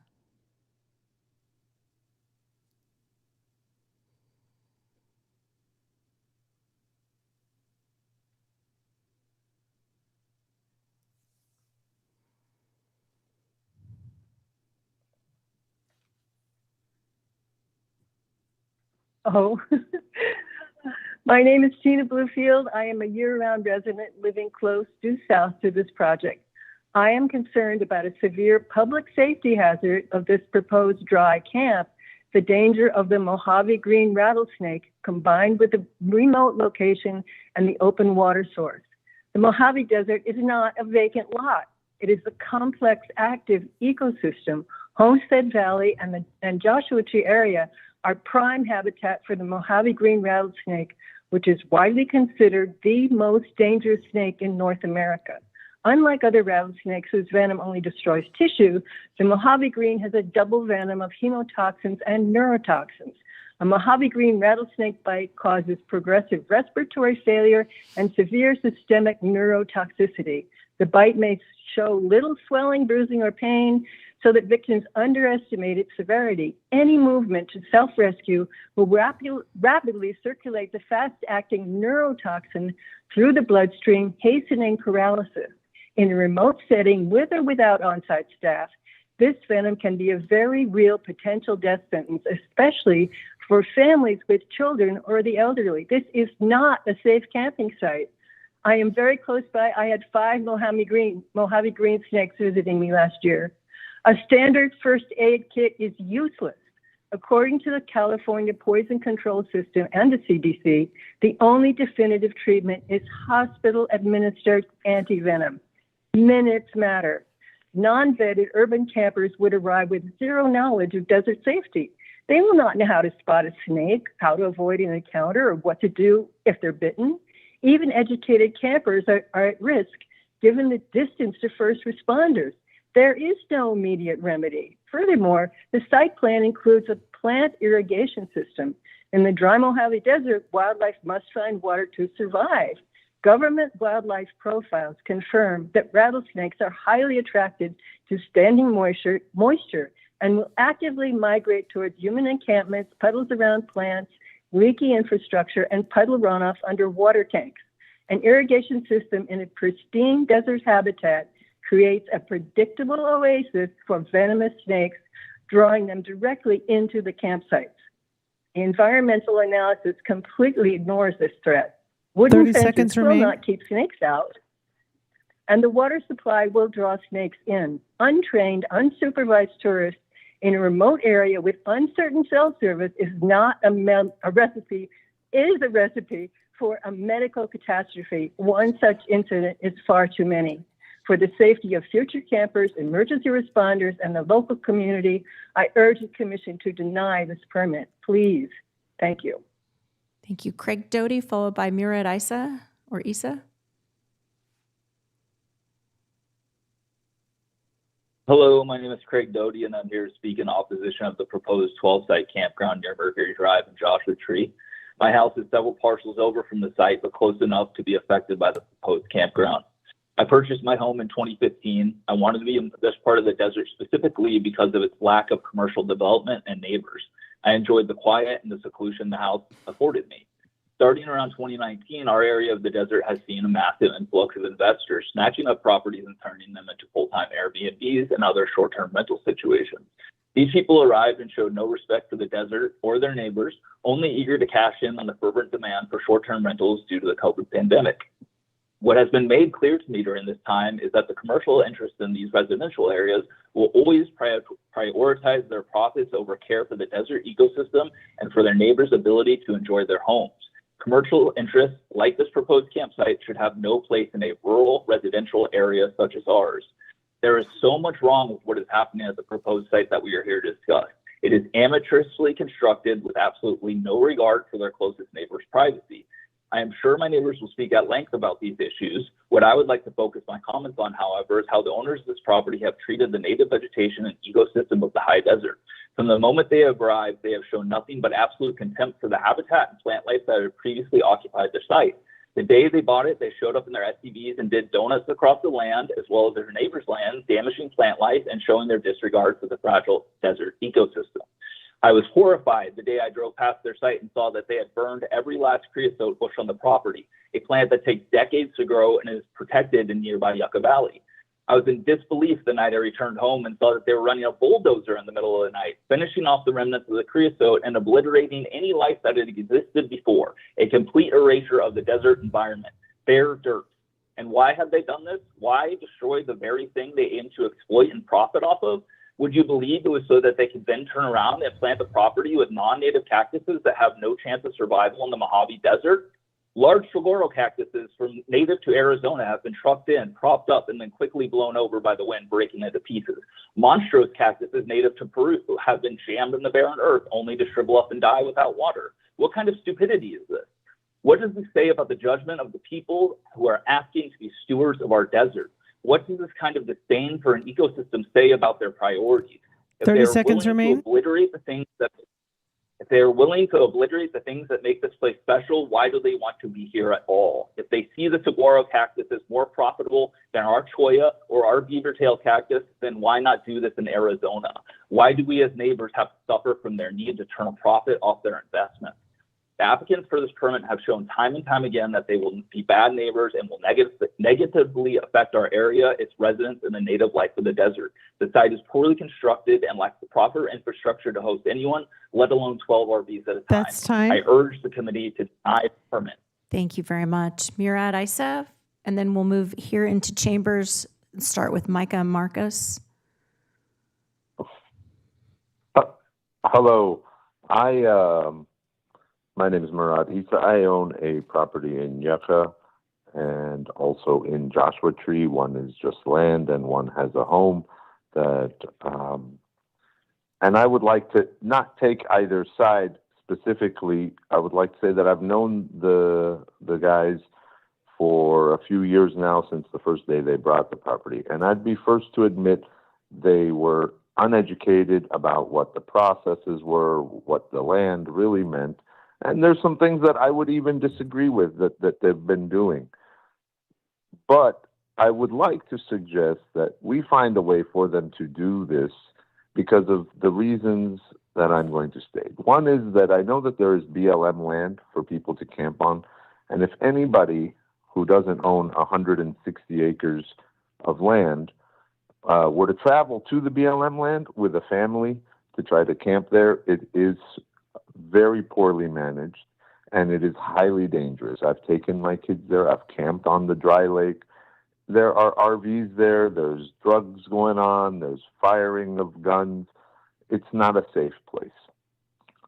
Oh, my name is Tina Bluefield. I am a year-round resident living close due south to this project. I am concerned about a severe public safety hazard of this proposed dry camp, the danger of the Mojave green rattlesnake combined with the remote location and the open water source. The Mojave Desert is not a vacant lot. It is a complex, active ecosystem. Homestead Valley and Joshua Tree area are prime habitat for the Mojave green rattlesnake, which is widely considered the most dangerous snake in North America. Unlike other rattlesnakes whose venom only destroys tissue, the Mojave green has a double venom of hemotoxins and neurotoxins. A Mojave green rattlesnake bite causes progressive respiratory failure and severe systemic neurotoxicity. The bite may show little swelling, bruising, or pain, so that victims underestimate its severity. Any movement to self-rescue will rapidly circulate the fast-acting neurotoxin through the bloodstream, hastening paralysis. In a remote setting, with or without on-site staff, this venom can be a very real potential death sentence, especially for families with children or the elderly. This is not a safe camping site. I am very close by. I had 5 Mojave green snakes visiting me last year. A standard first aid kit is useless. According to the California Poison Control System and the CDC, the only definitive treatment is hospital-administered antivenom. Minutes matter. Non-vetted urban campers would arrive with zero knowledge of desert safety. They will not know how to spot a snake, how to avoid an encounter, or what to do if they're bitten. Even educated campers are at risk given the distance to first responders. There is no immediate remedy. Furthermore, the site plan includes a plant irrigation system. In the dry Mojave Desert, wildlife must find water to survive. Government wildlife profiles confirm that rattlesnakes are highly attracted to standing moisture and will actively migrate towards human encampments, puddles around plants, leaky infrastructure, and puddle runoff under water tanks. An irrigation system in a pristine desert habitat creates a predictable oasis for venomous snakes, drawing them directly into the campsites. Environmental analysis completely ignores this threat. 30 Wooden seconds fences will remain. not keep snakes out, and the water supply will draw snakes in. Untrained, unsupervised tourists in a remote area with uncertain cell service is not a recipe for a medical catastrophe. One such incident is far too many. For the safety of future campers, emergency responders, and the local community, I urge the Commission to deny this permit. Please. Thank you. Thank you. Craig Doty, followed by Murad Isa. Hello, my name is Craig Doty, and I'm here to speak in opposition of the proposed 12-site campground near Mercury Drive and Joshua Tree. My house is several parcels over from the site, but close enough to be affected by the proposed campground. I purchased my home in 2015. I wanted to be in this part of the desert specifically because of its lack of commercial development and neighbors. I enjoyed the quiet and the seclusion the house afforded me. Starting around 2019, our area of the desert has seen a massive influx of investors snatching up properties and turning them into full-time Airbnbs and other short-term rental situations. These people arrived and showed no respect for the desert or their neighbors, only eager to cash in on the fervent demand for short-term rentals due to the COVID pandemic. What has been made clear to me during this time is that the commercial interests in these residential areas will always prioritize their profits over care for the desert ecosystem and for their neighbors' ability to enjoy their homes. Commercial interests like this proposed campsite should have no place in a rural residential area such as ours. There is so much wrong with what is happening at the proposed site that we are here to discuss. It is amateurishly constructed with absolutely no regard for their closest neighbor's privacy. I am sure my neighbors will speak at length about these issues. What I would like to focus my comments on, however, is how the owners of this property have treated the native vegetation and ecosystem of the high desert. From the moment they have arrived, they have shown nothing but absolute contempt for the habitat and plant life that had previously occupied their site. The day they bought it, they showed up in their SUVs and did donuts across the land, as well as their neighbors' land, damaging plant life and showing their disregard for the fragile desert ecosystem. I was horrified the day I drove past their site and saw that they had burned every last creosote bush on the property, a plant that takes decades to grow and is protected in nearby Yucca Valley. I was in disbelief the night I returned home and saw that they were running a bulldozer in the middle of the night, finishing off the remnants of the creosote and obliterating any life that had existed before, a complete erasure of the desert environment, bare dirt. And why have they done this? Why destroy the very thing they aim to exploit and profit off of? Would you believe it was so that they could then turn around and plant the property with non-native cactuses that have no chance of survival in the Mojave Desert? Large saguaro cactuses from native to Arizona have been trucked in, propped up, and then quickly blown over by the wind, breaking into pieces. Monstrous cactuses native to Peru have been jammed in the barren earth, only to shrivel up and die without water. What kind of stupidity is this? What does this say about the judgment of the people who are asking to be stewards of our desert? What does this kind of disdain for an ecosystem say about their priorities? If 30 they are seconds willing remain. to obliterate the things that, if If they're willing to obliterate the things that make this place special, why do they want to be here at all? If they see the saguaro cactus as more profitable than our cholla or our beaver tail cactus, then why not do this in Arizona? Why do we as neighbors have to suffer from their need to turn a profit off their investment? The applicants for this permit have shown time and time again that they will be bad neighbors and will negatively affect our area, its residents, and the native life of the desert. The site is poorly constructed and lacks the proper infrastructure to host anyone, let alone 12 RVs at a time. That's time. I urge the committee to deny the permit. Thank you very much. Murad Isef, and then we'll move here into chambers and start with Micah Marcus. Hello. My name is Murad Isa. I own a property in Yucca and also in Joshua Tree. One is just land and one has a home that, and I would like to not take either side specifically. I would like to say that I've known the guys for a few years now, since the first day they brought the property. And I'd be first to admit they were uneducated about what the processes were, what the land really meant. And there's some things that I would even disagree with that they've been doing. But I would like to suggest that we find a way for them to do this because of the reasons that I'm going to state. One is that I know that there is BLM land for people to camp on. And if anybody who doesn't own 160 acres of land were to travel to the BLM land with a family to try to camp there, it is very poorly managed and it is highly dangerous. I've taken my kids there. I've camped on the dry lake. There are RVs there. There's drugs going on. There's firing of guns. It's not a safe place.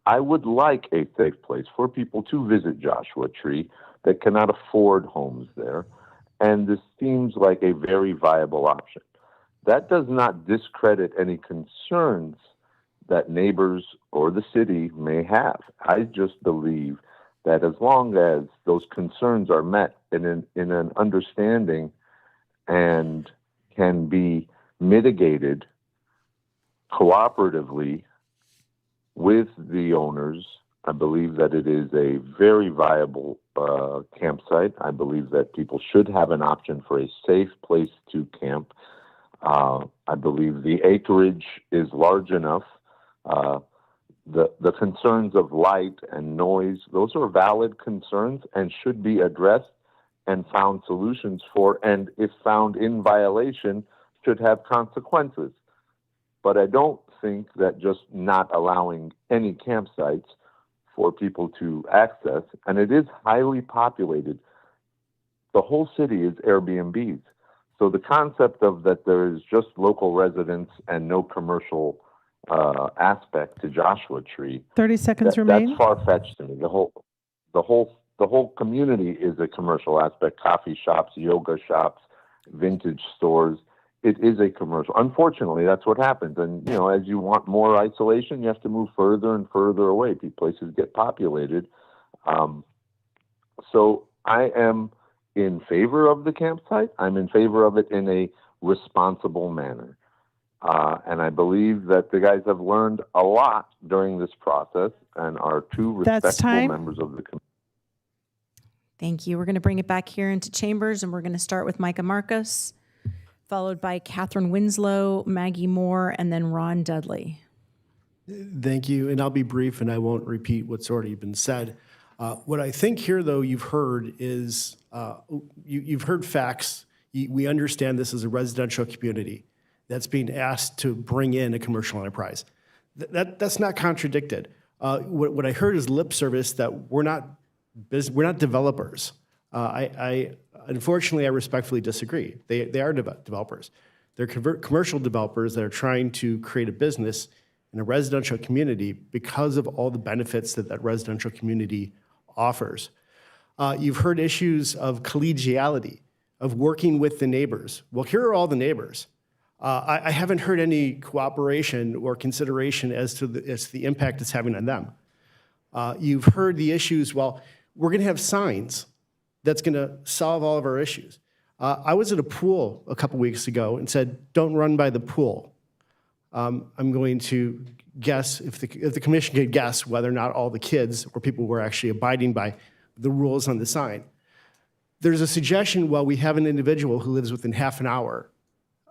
I would like a safe place for people to visit Joshua Tree that cannot afford homes there. And this seems like a very viable option. That does not discredit any concerns that neighbors or the city may have. I just believe that as long as those concerns are met in an understanding and can be mitigated cooperatively with the owners, I believe that it is a very viable campsite. I believe that people should have an option for a safe place to camp. I believe the acreage is large enough. The concerns of light and noise, those are valid concerns and should be addressed and found solutions for, and if found in violation, should have consequences. But I don't think that just not allowing any campsites for people to access, and it is highly populated. The whole city is Airbnbs. So the concept of that there is just local residents and no commercial aspect to Joshua Tree. 30 seconds remain. That's far-fetched to me. The whole community is a commercial aspect. Coffee shops, yoga shops, vintage stores. It is a commercial. Unfortunately, that's what happens. And as you want more isolation, you have to move further and further away. Places get populated. So I am in favor of the campsite. I'm in favor of it in a responsible manner. And I believe that the guys have learned a lot during this process and are two respectable members of the community. Thank you. We're going to bring it back here into chambers, and we're going to start with Micah Marcus, followed by Catherine Winslow, Maggie Moore, and then Ron Dudley. Thank you, and I'll be brief, and I won't repeat what's already been said. What I think here, though, you've heard is you've heard facts. We understand this is a residential community that's being asked to bring in a commercial enterprise. That's not contradicted. What I heard is lip service that we're not developers. Unfortunately, I respectfully disagree. They are developers. They're commercial developers that are trying to create a business in a residential community because of all the benefits that residential community offers. You've heard issues of collegiality, of working with the neighbors. Well, here are all the neighbors. I haven't heard any cooperation or consideration as to the impact it's having on them. You've heard the issues, well, we're going to have signs that's going to solve all of our issues. I was at a pool a couple weeks ago and said, don't run by the pool. I'm going to guess, if the commission could guess whether or not all the kids or people were actually abiding by the rules on the sign. There's a suggestion, well, we have an individual who lives within half an hour.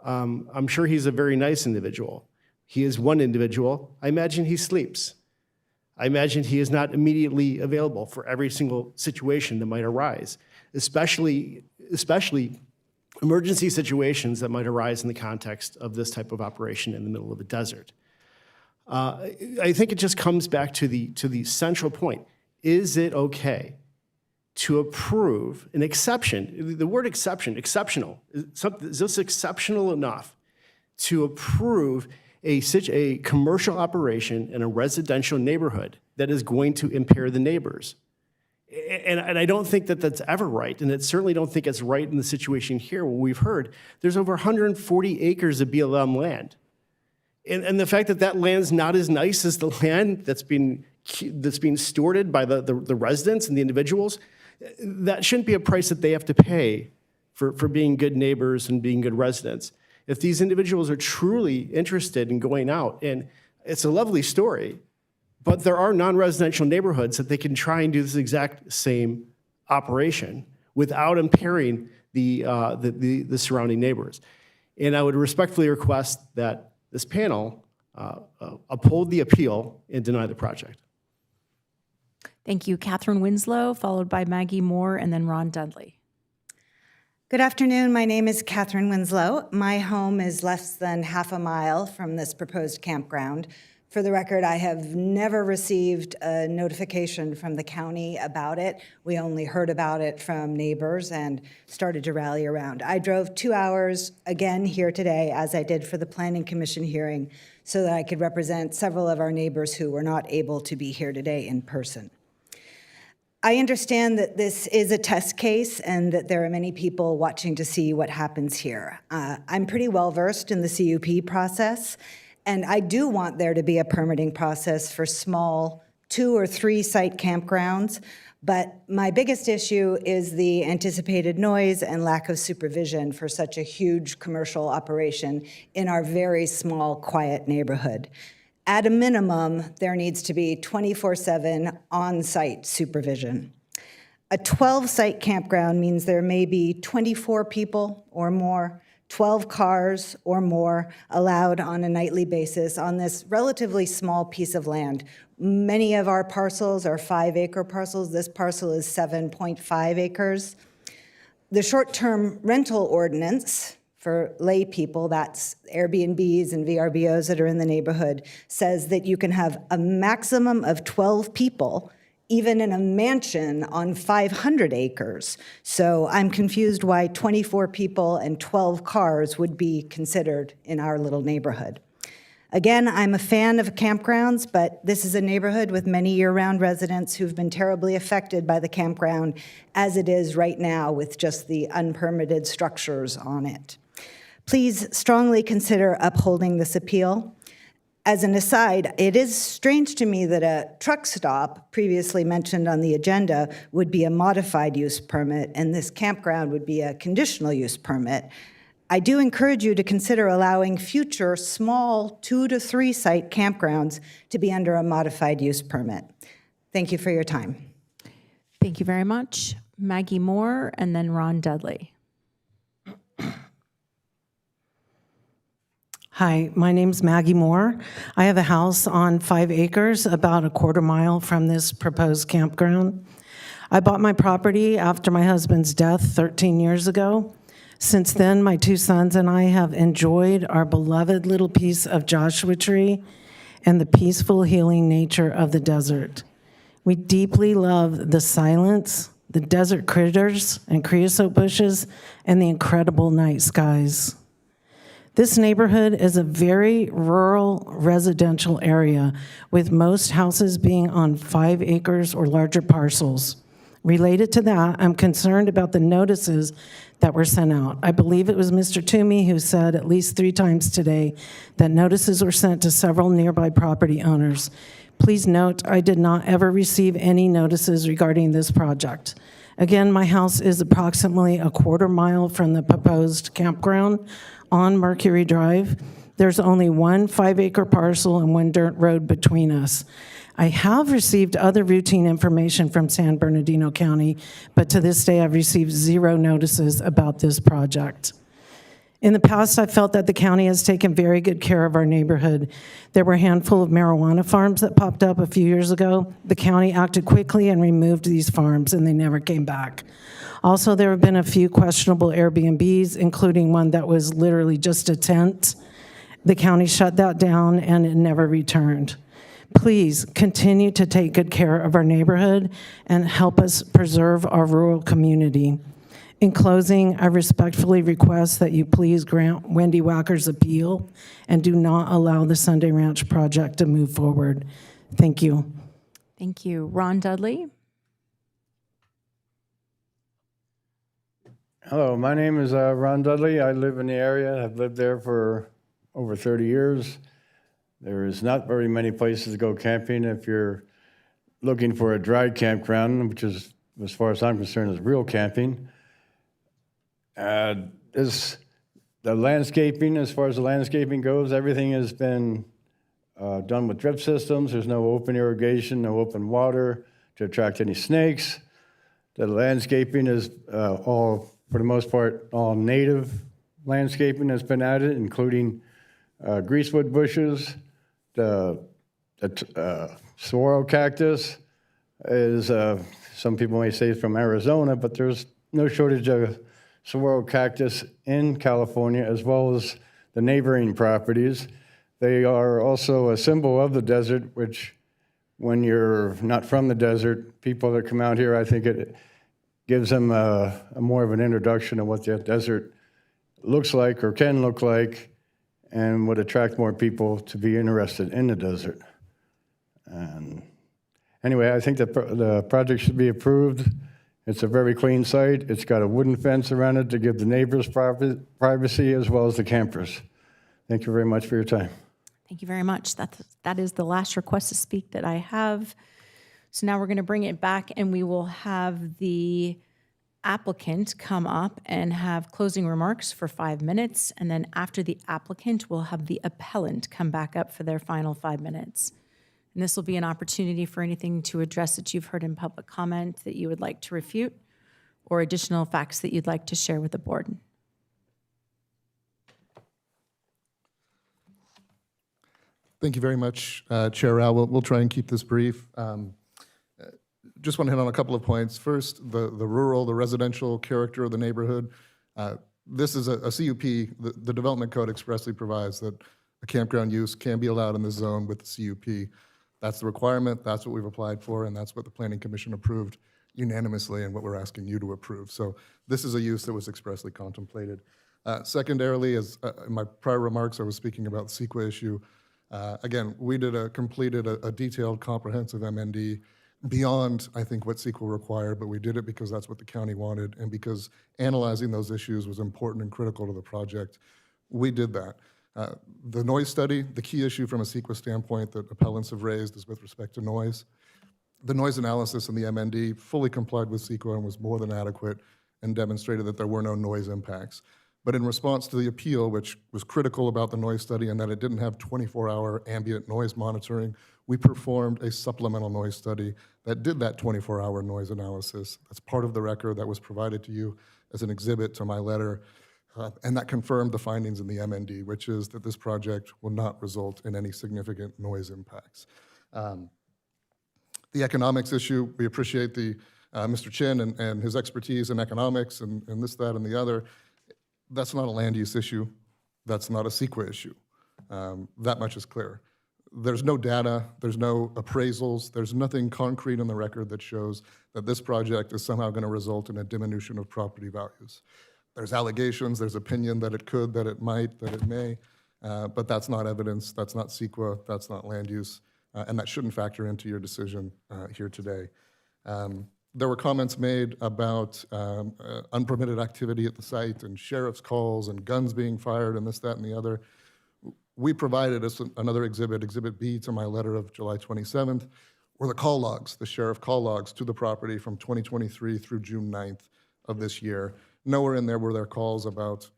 I'm sure he's a very nice individual. He is one individual. I imagine he sleeps. I imagine he is not immediately available for every single situation that might arise, especially emergency situations that might arise in the context of this type of operation in the middle of a desert. I think it just comes back to the central point. Is it okay to approve an exception? The word exception, exceptional. Is this exceptional enough to approve a commercial operation in a residential neighborhood that is going to impair the neighbors? And I don't think that that's ever right, and I certainly don't think it's right in the situation here where we've heard there's over 140 acres of BLM land. And the fact that that land's not as nice as the land that's being stewarded by the residents and the individuals, that shouldn't be a price that they have to pay for being good neighbors and being good residents. If these individuals are truly interested in going out, and it's a lovely story, but there are non-residential neighborhoods that they can try and do this exact same operation without impairing the surrounding neighbors. And I would respectfully request that this panel uphold the appeal and deny the project. Thank you. Catherine Winslow, followed by Maggie Moore, and then Ron Dudley. Good afternoon. My name is Catherine Winslow. My home is less than half a mile from this proposed campground. For the record, I have never received a notification from the county about it. We only heard about it from neighbors and started to rally around. I drove 2 hours again here today, as I did for the Planning Commission hearing, so that I could represent several of our neighbors who were not able to be here today in person. I understand that this is a test case and that there are many people watching to see what happens here. I'm pretty well versed in the CUP process, and I do want there to be a permitting process for small 2 or 3 site campgrounds, but my biggest issue is the anticipated noise and lack of supervision for such a huge commercial operation in our very small, quiet neighborhood. At a minimum, there needs to be 24/7 on-site supervision. A 12-site campground means there may be 24 people or more, 12 cars or more allowed on a nightly basis on this relatively small piece of land. Many of our parcels are 5-acre parcels. This parcel is 7.5 acres. The short-term rental ordinance for lay people, that's Airbnbs and VRBOs that are in the neighborhood, says that you can have a maximum of 12 people, even in a mansion on 500 acres. So I'm confused why 24 people and 12 cars would be considered in our little neighborhood. Again, I'm a fan of campgrounds, but this is a neighborhood with many year-round residents who've been terribly affected by the campground as it is right now with just the unpermitted structures on it. Please strongly consider upholding this appeal. As an aside, it is strange to me that a truck stop, previously mentioned on the agenda, would be a modified use permit, and this campground would be a conditional use permit. I do encourage you to consider allowing future small 2 to 3 site campgrounds to be under a modified use permit. Thank you for your time. Thank you very much. Maggie Moore, and then Ron Dudley. Hi, my name's Maggie Moore. I have a house on 5 acres, about a quarter mile from this proposed campground. I bought my property after my husband's death 13 years ago. Since then, my 2 sons and I have enjoyed our beloved little piece of Joshua Tree and the peaceful, healing nature of the desert. We deeply love the silence, the desert critters and creosote bushes, and the incredible night skies. This neighborhood is a very rural residential area, with most houses being on 5 acres or larger parcels. Related to that, I'm concerned about the notices that were sent out. I believe it was Mr. Toomey who said at least 3 times today that notices were sent to several nearby property owners. Please note, I did not ever receive any notices regarding this project. Again, my house is approximately a quarter mile from the proposed campground on Mercury Drive. There's only one 5-acre parcel and one dirt road between us. I have received other routine information from San Bernardino County, but to this day, I've received 0 notices about this project. In the past, I felt that the county has taken very good care of our neighborhood. There were a handful of marijuana farms that popped up a few years ago. The county acted quickly and removed these farms, and they never came back. Also, there have been a few questionable Airbnbs, including one that was literally just a tent. The county shut that down, and it never returned. Please continue to take good care of our neighborhood and help us preserve our rural community. In closing, I respectfully request that you please grant Wendy Wacker's appeal and do not allow the Sunday Ranch project to move forward. Thank you. Thank you. Ron Dudley? Hello, my name is Ron Dudley. I live in the area. I've lived there for over 30 years. There is not very many places to go camping if you're looking for a dry campground, which is, as far as I'm concerned, is real camping. The landscaping, as far as the landscaping goes, everything has been done with drip systems. There's no open irrigation, no open water to attract any snakes. The landscaping is all, for the most part, all native landscaping that's been added, including greasewood bushes. The saguaro cactus is, some people may say it's from Arizona, but there's no shortage of saguaro cactus in California, as well as the neighboring properties. They are also a symbol of the desert, which when you're not from the desert, people that come out here, I think it gives them a more of an introduction of what that desert looks like or can look like, and would attract more people to be interested in the desert. And anyway, I think that the project should be approved. It's a very clean site. It's got a wooden fence around it to give the neighbors privacy as well as the campers. Thank you very much for your time. Thank you very much. That is the last request to speak that I have. So now we're going to bring it back, and we will have the applicant come up and have closing remarks for 5 minutes. And then after the applicant, we'll have the appellant come back up for their final 5 minutes. And this will be an opportunity for anything to address that you've heard in public comment that you would like to refute, or additional facts that you'd like to share with the board. Thank you very much, Chair Rao. We'll try and keep this brief. Just want to hit on a couple of points. First, the rural, the residential character of the neighborhood. This is a CUP. The Development Code expressly provides that a campground use can be allowed in this zone with the CUP. That's the requirement. That's what we've applied for, and that's what the Planning Commission approved unanimously, and what we're asking you to approve. So this is a use that was expressly contemplated. Secondarily, as in my prior remarks, I was speaking about the CEQA issue. Again, we completed a detailed, comprehensive MND beyond, I think, what CEQA required, but we did it because that's what the county wanted, and because analyzing those issues was important and critical to the project. We did that. The noise study, the key issue from a CEQA standpoint that appellants have raised is with respect to noise. The noise analysis in the MND fully complied with CEQA and was more than adequate and demonstrated that there were no noise impacts. But in response to the appeal, which was critical about the noise study and that it didn't have 24-hour ambient noise monitoring, we performed a supplemental noise study that did that 24-hour noise analysis. That's part of the record that was provided to you as an exhibit to my letter. And that confirmed the findings in the MND, which is that this project will not result in any significant noise impacts. The economics issue, we appreciate Mr. Chin and his expertise in economics and this, that, and the other. That's not a land use issue. That's not a CEQA issue. That much is clear. There's no data, there's no appraisals, there's nothing concrete on the record that shows that this project is somehow going to result in a diminution of property values. There's allegations, there's opinion that it could, that it might, that it may, but that's not evidence, that's not CEQA, that's not land use, and that shouldn't factor into your decision here today. There were comments made about unpermitted activity at the site and sheriff's calls and guns being fired and this, that, and the other. We provided us another exhibit, Exhibit B, to my letter of July 27th, were the call logs, the sheriff call logs to the property from 2023 through June 9th of this year. Nowhere in there were there calls about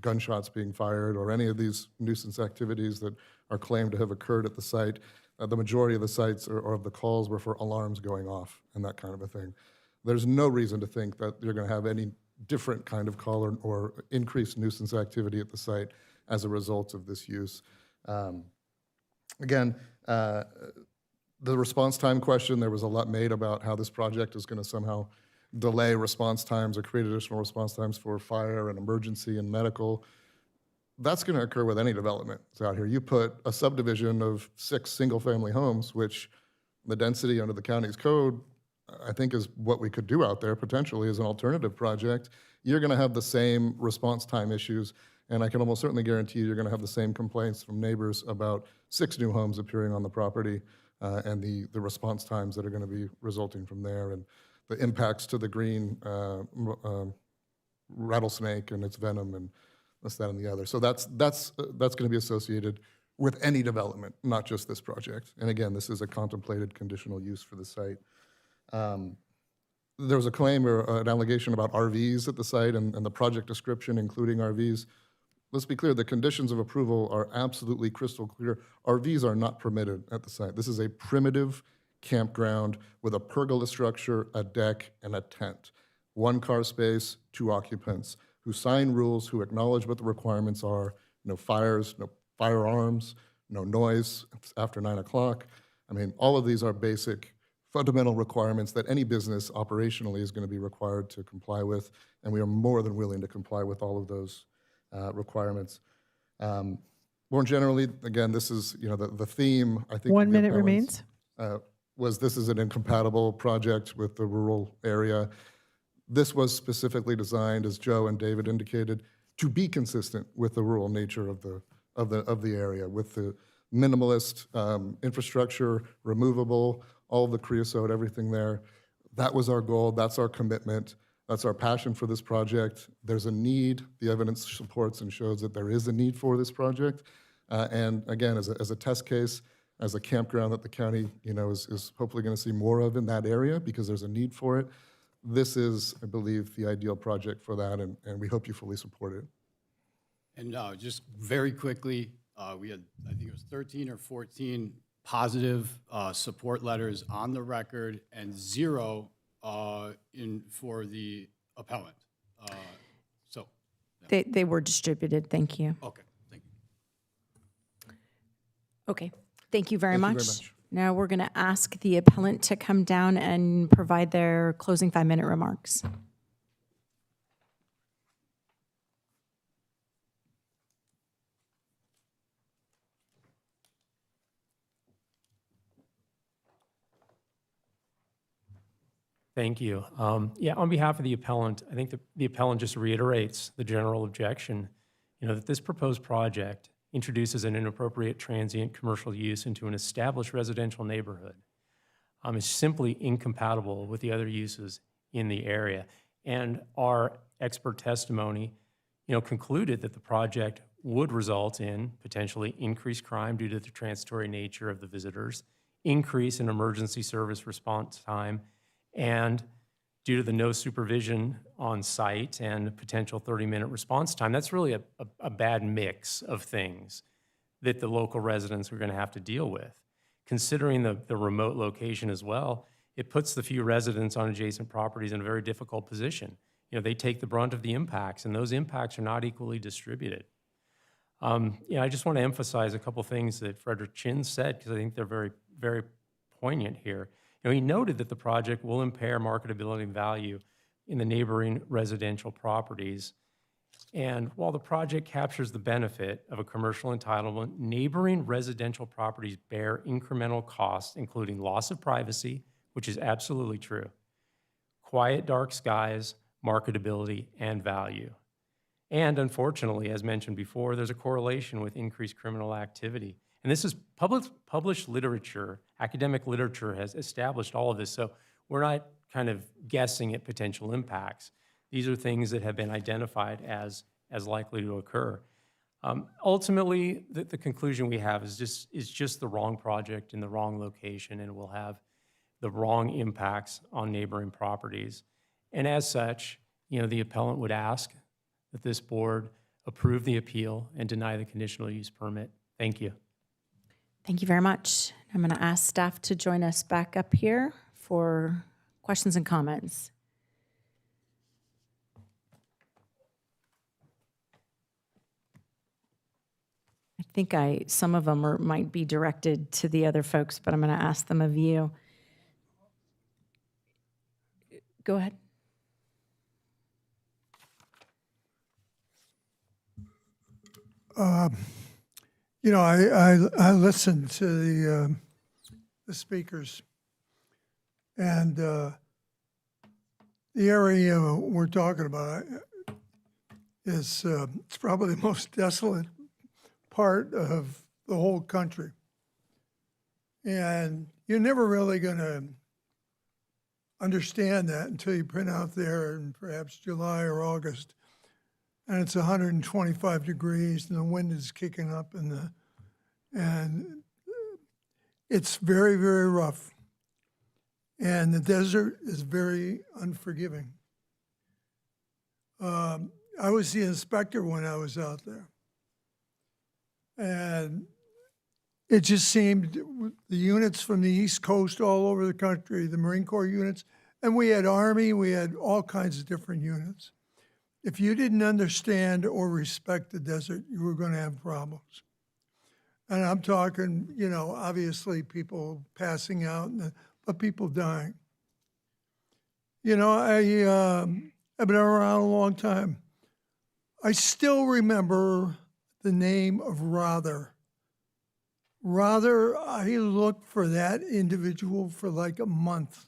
gunshots being fired or any of these nuisance activities that are claimed to have occurred at the site. The majority of the sites or of the calls were for alarms going off and that kind of a thing. There's no reason to think that you're going to have any different kind of call or increased nuisance activity at the site as a result of this use. Again, the response time question, there was a lot made about how this project is going to somehow delay response times or create additional response times for fire and emergency and medical. That's going to occur with any development that's out here. You put a subdivision of 6 single-family homes, which the density under the county's code, I think, is what we could do out there potentially as an alternative project. You're going to have the same response time issues, and I can almost certainly guarantee you're going to have the same complaints from neighbors about 6 new homes appearing on the property and the response times that are going to be resulting from there, and the impacts to the green rattlesnake and its venom and this, that, and the other. So that's going to be associated with any development, not just this project. And again, this is a contemplated conditional use for the site. There was a claim or an allegation about RVs at the site and the project description, including RVs. Let's be clear, the conditions of approval are absolutely crystal clear. RVs are not permitted at the site. This is a primitive campground with a pergola structure, a deck, and a tent. 1 car space, 2 occupants who sign rules, who acknowledge what the requirements are, no fires, no firearms, no noise after 9 o'clock. I mean, all of these are basic fundamental requirements that any business operationally is going to be required to comply with, and we are more than willing to comply with all of those requirements. More generally, again, this is, the theme, I think. 1 minute remains. Was this is an incompatible project with the rural area. This was specifically designed, as Joe and David indicated, to be consistent with the rural nature of the area, with the minimalist infrastructure, removable, all of the creosote, everything there. That was our goal. That's our commitment. That's our passion for this project. There's a need. The evidence supports and shows that there is a need for this project. And again, as a test case, as a campground that the county, is hopefully going to see more of in that area because there's a need for it. This is, I believe, the ideal project for that, and we hope you fully support it. And just very quickly, we had, I think it was 13 or 14 positive support letters on the record and 0 for the appellant. So. Yeah. They were distributed. Thank you. Okay, thank you. Okay. Thank you very Thank you much. very much. Now we're going to ask the appellant to come down and provide their closing 5-minute remarks. Thank you. Yeah, on behalf of the appellant, I think the appellant just reiterates the general objection, that this proposed project introduces an inappropriate transient commercial use into an established residential neighborhood. It's simply incompatible with the other uses in the area. And our expert testimony, concluded that the project would result in potentially increased crime due to the transitory nature of the visitors, increase in emergency service response time, and due to the no supervision on site and potential 30-minute response time. That's really a bad mix of things that the local residents are going to have to deal with. Considering the remote location as well, it puts the few residents on adjacent properties in a very difficult position. They take the brunt of the impacts, and those impacts are not equally distributed. I just want to emphasize a couple things that Frederick Chin said, because I think they're very, very poignant here. He noted that the project will impair marketability value in the neighboring residential properties. And while the project captures the benefit of a commercial entitlement, neighboring residential properties bear incremental costs, including loss of privacy, which is absolutely true, quiet, dark skies, marketability, and value. And unfortunately, as mentioned before, there's a correlation with increased criminal activity. And this is published literature, academic literature has established all of this, so we're not kind of guessing at potential impacts. These are things that have been identified as likely to occur. Ultimately, the conclusion we have is just the wrong project in the wrong location, and will have the wrong impacts on neighboring properties. And as such, the appellant would ask that this board approve the appeal and deny the conditional use permit. Thank you. Thank you very much. I'm going to ask staff to join us back up here for questions and comments. I think some of them might be directed to the other folks, but I'm going to ask them of you. Go ahead. I listened to the speakers, and the area we're talking about is it's probably the most desolate part of the whole country, and you're never really going to understand that until you've been out there in perhaps July or August. And it's 125 degrees, and the wind is kicking up, and it's very, very rough. And the desert is very unforgiving. I was the inspector when I was out there, and it just seemed the units from the East Coast all over the country, the Marine Corps units, and we had Army, we had all kinds of different units. If you didn't understand or respect the desert, you were going to have problems. And I'm talking, obviously people passing out, but people dying. I've been around a long time. I still remember the name of Rother. Rother, I looked for that individual for like a month.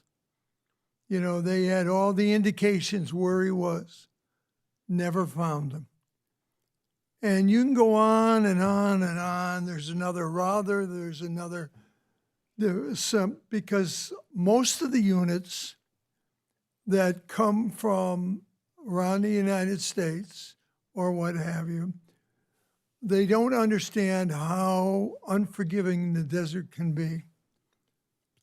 They had all the indications where he was. Never found him. And you can go on and on and on. There's another Rother, because most of the units that come from around the United States or what have you, they don't understand how unforgiving the desert can be,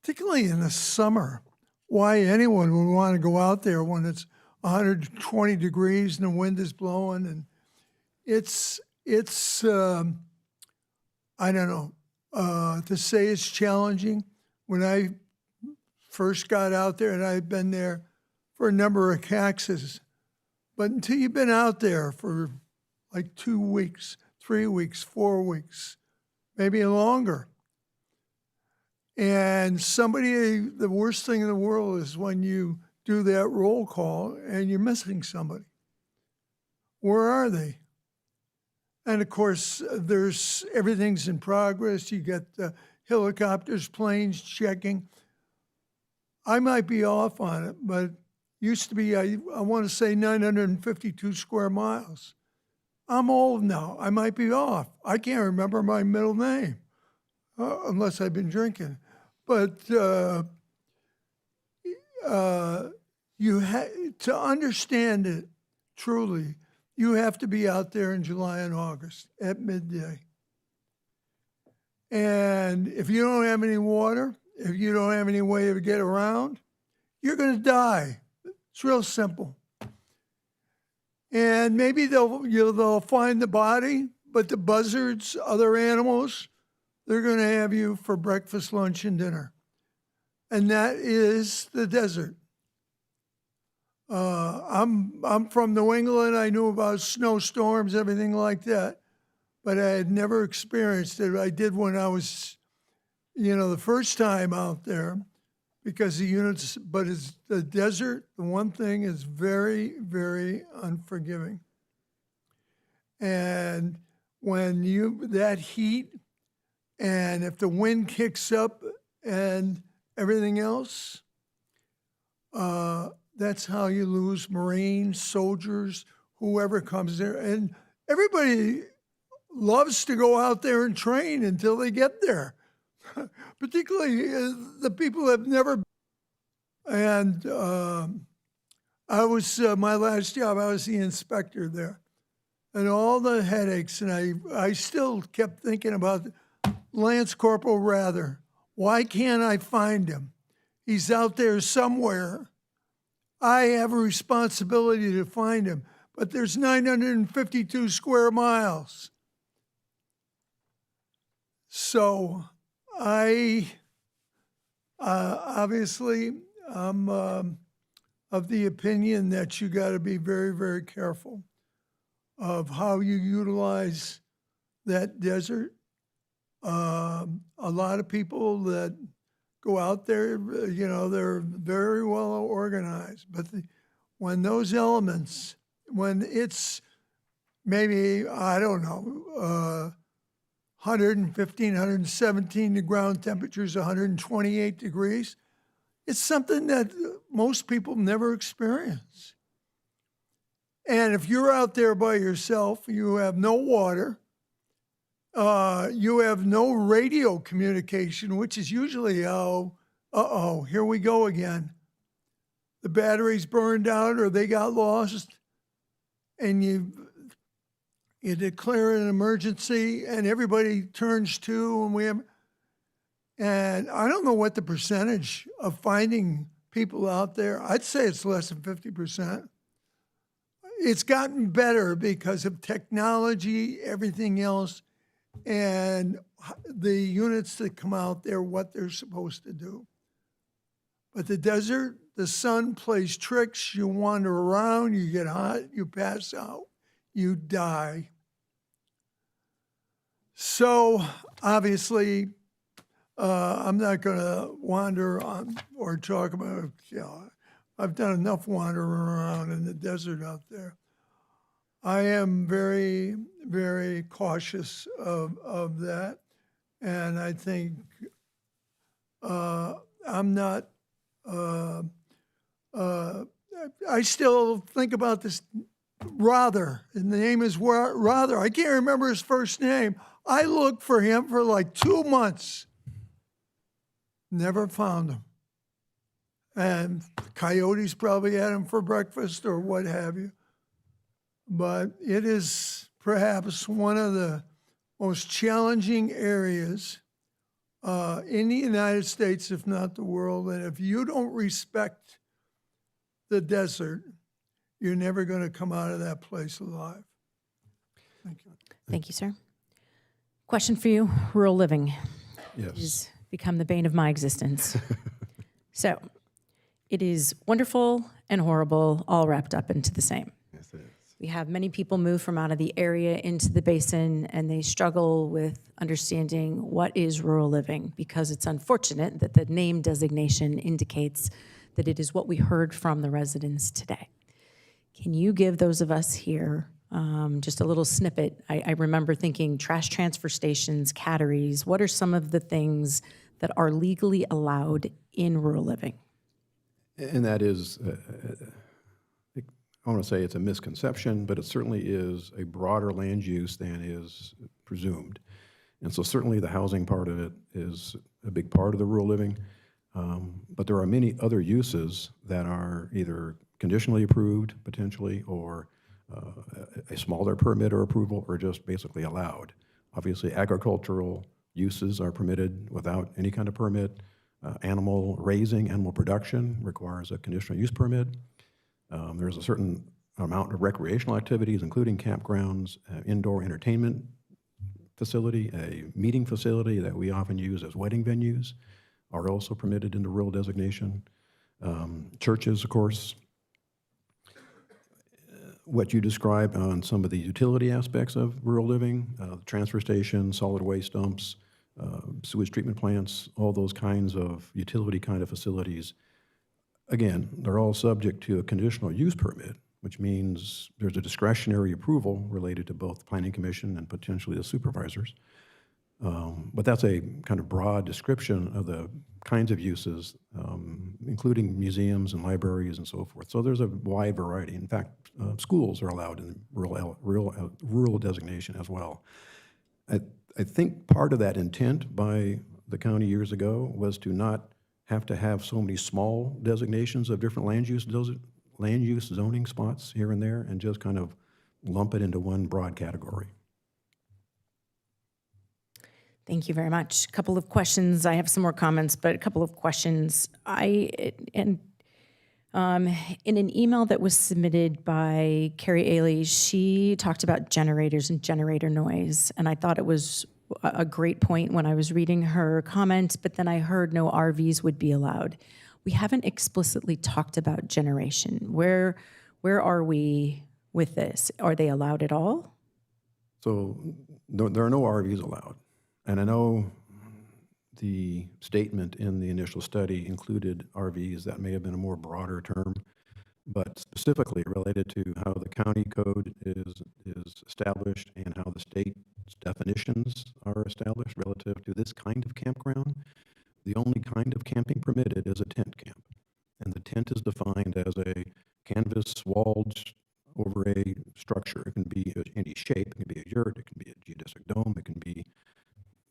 particularly in the summer. Why anyone would want to go out there when it's 120 degrees and the wind is blowing, and it's I don't know, to say it's challenging. When I first got out there, and I've been there for a number of taxes, but until you've been out there for like 2 weeks, 3 weeks, 4 weeks, maybe longer, and the worst thing in the world is when you do that roll call and you're missing somebody. Where are they? And of course, everything's in progress. You get helicopters, planes checking. I might be off on it, but used to be, I want to say 952 square miles. I'm old now. I might be off. I can't remember my middle name unless I've been drinking. But to understand it truly, you have to be out there in July and August at midday. And if you don't have any water, if you don't have any way to get around, you're going to die. It's real simple. And maybe they'll find the body, but the buzzards, other animals, they're going to have you for breakfast, lunch, and dinner. And that is the desert. I'm from New England. I knew about snowstorms, everything like that, but I had never experienced it. I did when I was, the first time out there, because the units, but it's the desert. The one thing is very, very unforgiving. And when that heat, and if the wind kicks up and everything else, that's how you lose Marines, soldiers, whoever comes there. And everybody loves to go out there and train until they get there, particularly the people that have never. And I was, my last job, I was the inspector there. And all the headaches, and I still kept thinking about Lance Corporal Rather. Why can't I find him? He's out there somewhere. I have a responsibility to find him, but there's 952 square miles. So I obviously I'm of the opinion that you got to be very, very careful of how you utilize that desert. A lot of people that go out there, they're very well organized, but when those elements, when it's maybe, I don't know, 115, 117, the ground temperature is 128 degrees, it's something that most people never experience. And if you're out there by yourself, you have no water, you have no radio communication, which is usually, here we go again. The batteries burned out or they got lost, and you declare an emergency and everybody turns to, and I don't know what the percentage of finding people out there. I'd say it's less than 50%. It's gotten better because of technology, everything else, and the units that come out there, what they're supposed to do. But the desert, the sun plays tricks. You wander around, you get hot, you pass out, you die. So obviously, I'm not going to wander on or talk about, I've done enough wandering around in the desert out there. I am very, very cautious of that. And I think I'm not, I still think about this Rother, and the name is Rother. I can't remember his first name. I looked for him for like 2 months. Never found him. And coyotes probably had him for breakfast or what have you. But it is perhaps one of the most challenging areas in the United States, if not the world. And if you don't respect the desert, you're never going to come out of that place alive. Thank you. Thank you, sir. Question for you, rural living. Yes. It has become the bane of my existence. So it is wonderful and horrible, all wrapped up into the same. Yes, it is. We have many people move from out of the area into the basin, and they struggle with understanding what is rural living, because it's unfortunate that the name designation indicates that it is what we heard from the residents today. Can you give those of us here just a little snippet? I remember thinking trash transfer stations, catteries. What are some of the things that are legally allowed in rural living? And that is, I want to say it's a misconception, but it certainly is a broader land use than is presumed. And so certainly the housing part of it is a big part of the rural living. But there are many other uses that are either conditionally approved, potentially, or a smaller permit or approval, or just basically allowed. Obviously, agricultural uses are permitted without any kind of permit. Animal raising, animal production requires a conditional use permit. There's a certain amount of recreational activities, including campgrounds, indoor entertainment facility, a meeting facility that we often use as wedding venues are also permitted in the rural designation. Churches, of course. What you described on some of the utility aspects of rural living, transfer stations, solid waste dumps, sewage treatment plants, all those kinds of utility kind of facilities. Again, they're all subject to a conditional use permit, which means there's a discretionary approval related to both the Planning Commission and potentially the supervisors. But that's a kind of broad description of the kinds of uses, including museums and libraries and so forth. So there's a wide variety. In fact, schools are allowed in rural designation as well. I think part of that intent by the county years ago was to not have to have so many small designations of different land use zoning spots here and there, and just kind of lump it into one broad category. Thank you very much. A couple of questions. I have some more comments, but a couple of questions. I In an email that was submitted by Carrie Ailey, she talked about generators and generator noise, and I thought it was a great point when I was reading her comment, but then I heard no RVs would be allowed. We haven't explicitly talked about generation. Where are we with this? Are they allowed at all? So there are no RVs allowed. And I know the statement in the initial study included RVs. That may have been a more broader term, but specifically related to how the county code is established and how the state's definitions are established relative to this kind of campground. The only kind of camping permitted is a tent camp. And the tent is defined as a canvas walled over a structure. It can be any shape. It can be a yurt. It can be a geodesic dome. It can be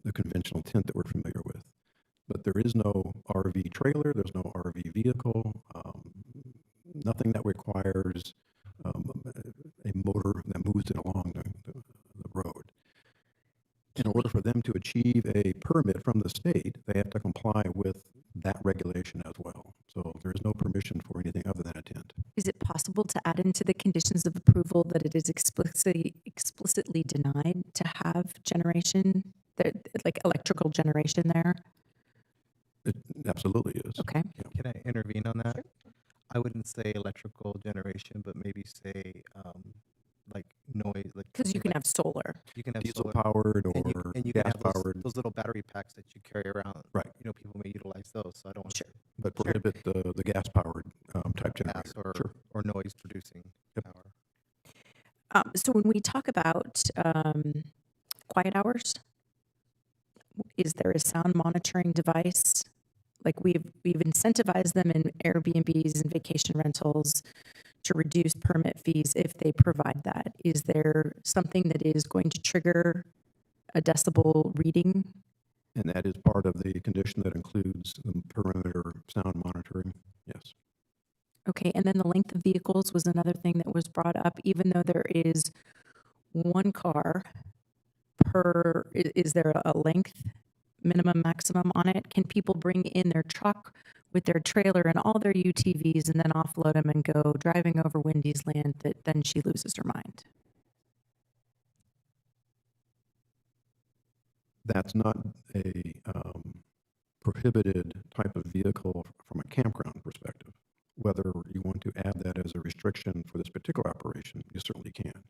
the conventional tent that we're familiar with. But there is no RV trailer. There's no RV vehicle. Nothing that requires a motor that moves it along the road. In order for them to achieve a permit from the state, they have to comply with that regulation as well. So there is no permission for anything other than a tent. Is it possible to add into the conditions of approval that it is explicitly denied to have generation, like electrical generation there? It absolutely is. Okay. Can I intervene on that? I wouldn't say electrical generation, but maybe say like noise, like Because you can like have solar. you can have Diesel solar, powered and or you can gas have those, powered. those little battery packs that you carry around. Right. You know, people may utilize those. So I don't want Sure. But prohibit the gas powered type to generator. gas or Sure. or noise producing Yep. power. So when we talk about quiet hours, is there a sound monitoring device? Like we've incentivized them in Airbnbs and vacation rentals to reduce permit fees if they provide that. Is there something that is going to trigger a decibel reading? And that is part of the condition that includes the perimeter sound monitoring. Yes. Okay, and then the length of vehicles was another thing that was brought up. Even though there is one car per, is there a length minimum, maximum on it? Can people bring in their truck with their trailer and all their UTVs and then offload them and go driving over Wendy's land that then she loses her mind? That's not a prohibited type of vehicle from a campground perspective. Whether you want to add that as a restriction for this particular operation, you certainly can.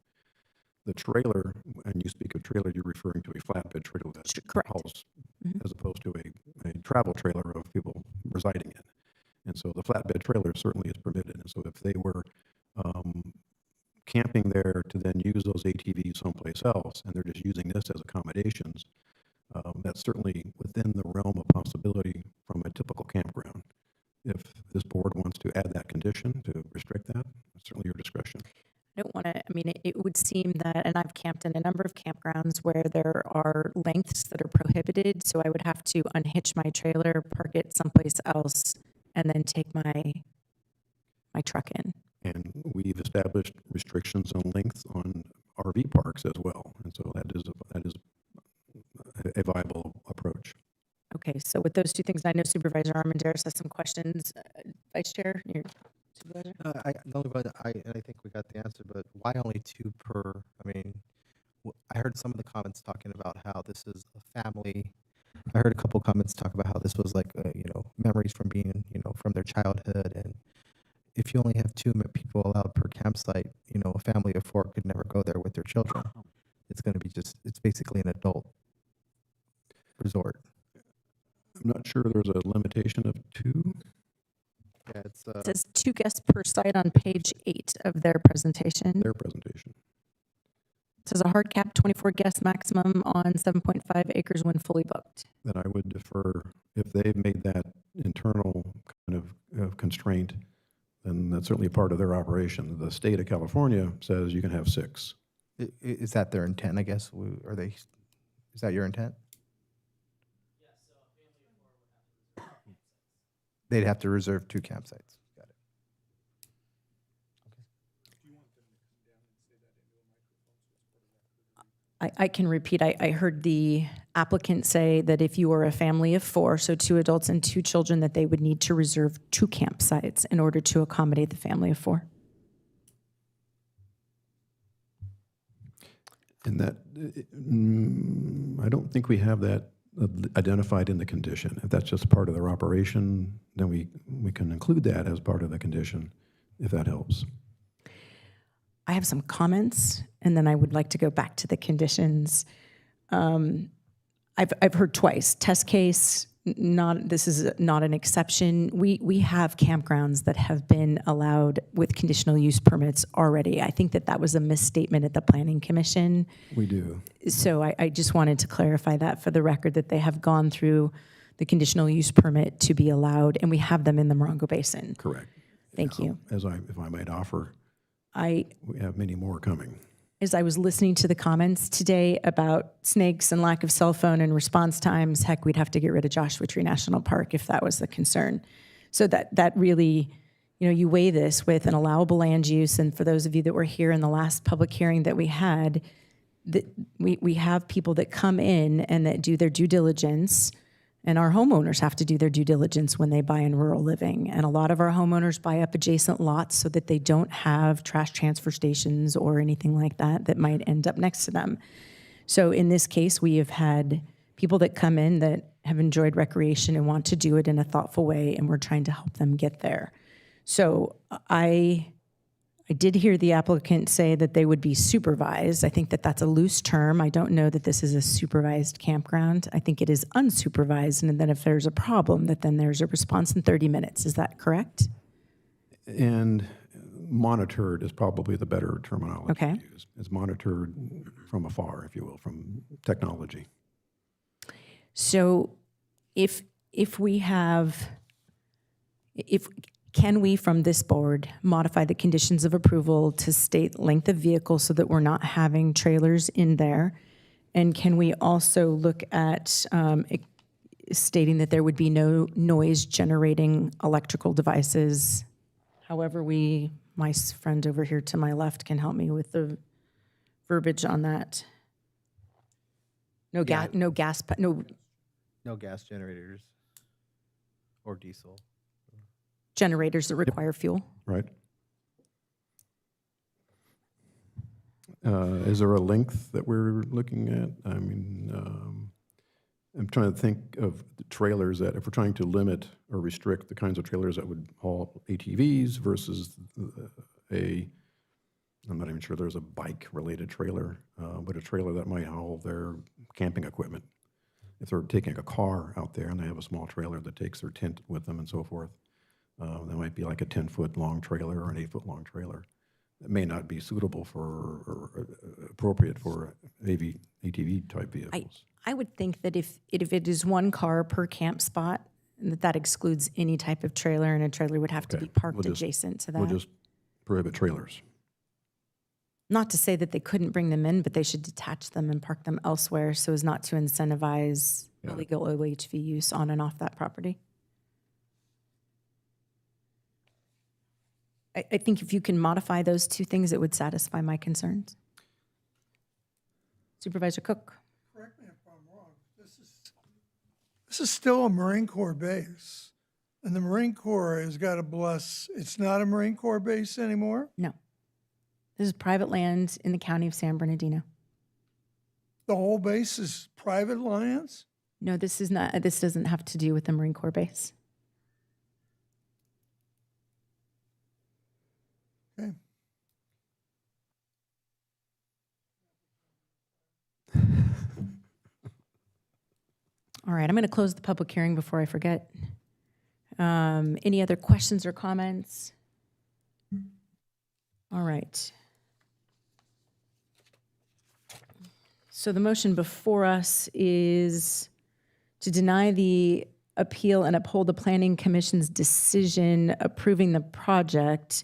The trailer, and you speak of trailer, you're referring to a flatbed trailer that Correct. hauls, as opposed to a travel trailer of people residing in. And so the flatbed trailer certainly is permitted. And so if they were camping there to then use those ATVs someplace else, and they're just using this as accommodations, that's certainly within the realm of possibility from a typical campground. If this board wants to add that condition to restrict that, it's certainly your discretion. I don't want to, I mean, it would seem that, and I've camped in a number of campgrounds where there are lengths that are prohibited, so I would have to unhitch my trailer, park it someplace else, and then take my truck in. And we've established restrictions on length on RV parks as well. And so that is a viable approach. Okay, so with those two things, I know Supervisor Armendariz has some questions. Vice Chair, your supervisor? I think we got the answer, but why only two per? I mean, I heard some of the comments talking about how this is a family. I heard a couple comments talk about how this was like, memories from being, from their childhood. And if you only have two people allowed per campsite, a family of four could never go there with their children. It's going to be it's basically an adult resort. I'm not sure there's a limitation of two. Yeah, it's It says 2 guests per site on page 8 of their presentation. Their presentation. It says a hard cap, 24 guests maximum on 7.5 acres when fully booked. Then I would defer, if they've made that internal kind of constraint, then that's certainly part of their operation. The state of California says you can have 6. Is that their intent, I guess? Is that your intent? They'd have to reserve 2 campsites. Got it. I can repeat, I heard the applicants say that if you are a family of 4, so 2 adults and 2 children, that they would need to reserve 2 campsites in order to accommodate the family of 4. And that, I don't think we have that identified in the condition. If that's just part of their operation, then we can include that as part of the condition, if that helps. I have some comments, and then I would like to go back to the conditions. I've heard twice, test case, this is not an exception. We have campgrounds that have been allowed with conditional use permits already. I think that was a misstatement at the Planning Commission. We do. So I just wanted to clarify that for the record, that they have gone through the conditional use permit to be allowed, and we have them in the Morongo Basin. Correct. Thank you. If I might offer, we have many more coming. As I was listening to the comments today about snakes and lack of cell phone and response times, heck, we'd have to get rid of Joshua Tree National Park if that was the concern. So that really, you weigh this with an allowable land use. And for those of you that were here in the last public hearing that we had, we have people that come in and that do their due diligence, and our homeowners have to do their due diligence when they buy in rural living. And a lot of our homeowners buy up adjacent lots so that they don't have trash transfer stations or anything like that might end up next to them. So in this case, we have had people that come in that have enjoyed recreation and want to do it in a thoughtful way, and we're trying to help them get there. So I did hear the applicant say that they would be supervised. I think that that's a loose term. I don't know that this is a supervised campground. I think it is unsupervised, and then if there's a problem, that then there's a response in 30 minutes. Is that correct? And monitored is probably the better terminology Okay. to use. It's monitored from afar, if you will, from technology. So can we, from this board, modify the conditions of approval to state length of vehicle so that we're not having trailers in there? And can we also look at stating that there would be no noise generating electrical devices? However, my friend over here to my left can help me with the verbiage on that. No gas generators or diesel. generators that require fuel. Right. Is there a length that we're looking at? I mean, I'm trying to think of the trailers that, if we're trying to limit or restrict the kinds of trailers that would haul ATVs versus I'm not even sure there's a bike-related trailer, but a trailer that might haul their camping equipment. If they're taking a car out there and they have a small trailer that takes their tent with them and so forth, that might be like a 10-foot long trailer or an 8-foot long trailer. It may not be suitable or appropriate for ATV type vehicles. I would think that if it is 1 car per camp spot, that excludes any type of trailer, and a trailer would have to be parked adjacent to that. We'll just prohibit trailers. Not to say that they couldn't bring them in, but they should detach them and park them elsewhere so as not to incentivize illegal OHV use on and off that property. I think if you can modify those 2 things, it would satisfy my concerns. Supervisor Cook. Correct me if I'm wrong. This is still a Marine Corps base. And the Marine Corps has got to bless, it's not a Marine Corps base anymore? No. This is private land in the county of San Bernardino. The whole base is private lands? No, this is not. This doesn't have to do with the Marine Corps base. Okay. All right, I'm going to close the public hearing before I forget. Any other questions or comments? All right. So the motion before us is to deny the appeal and uphold the Planning Commission's decision approving the project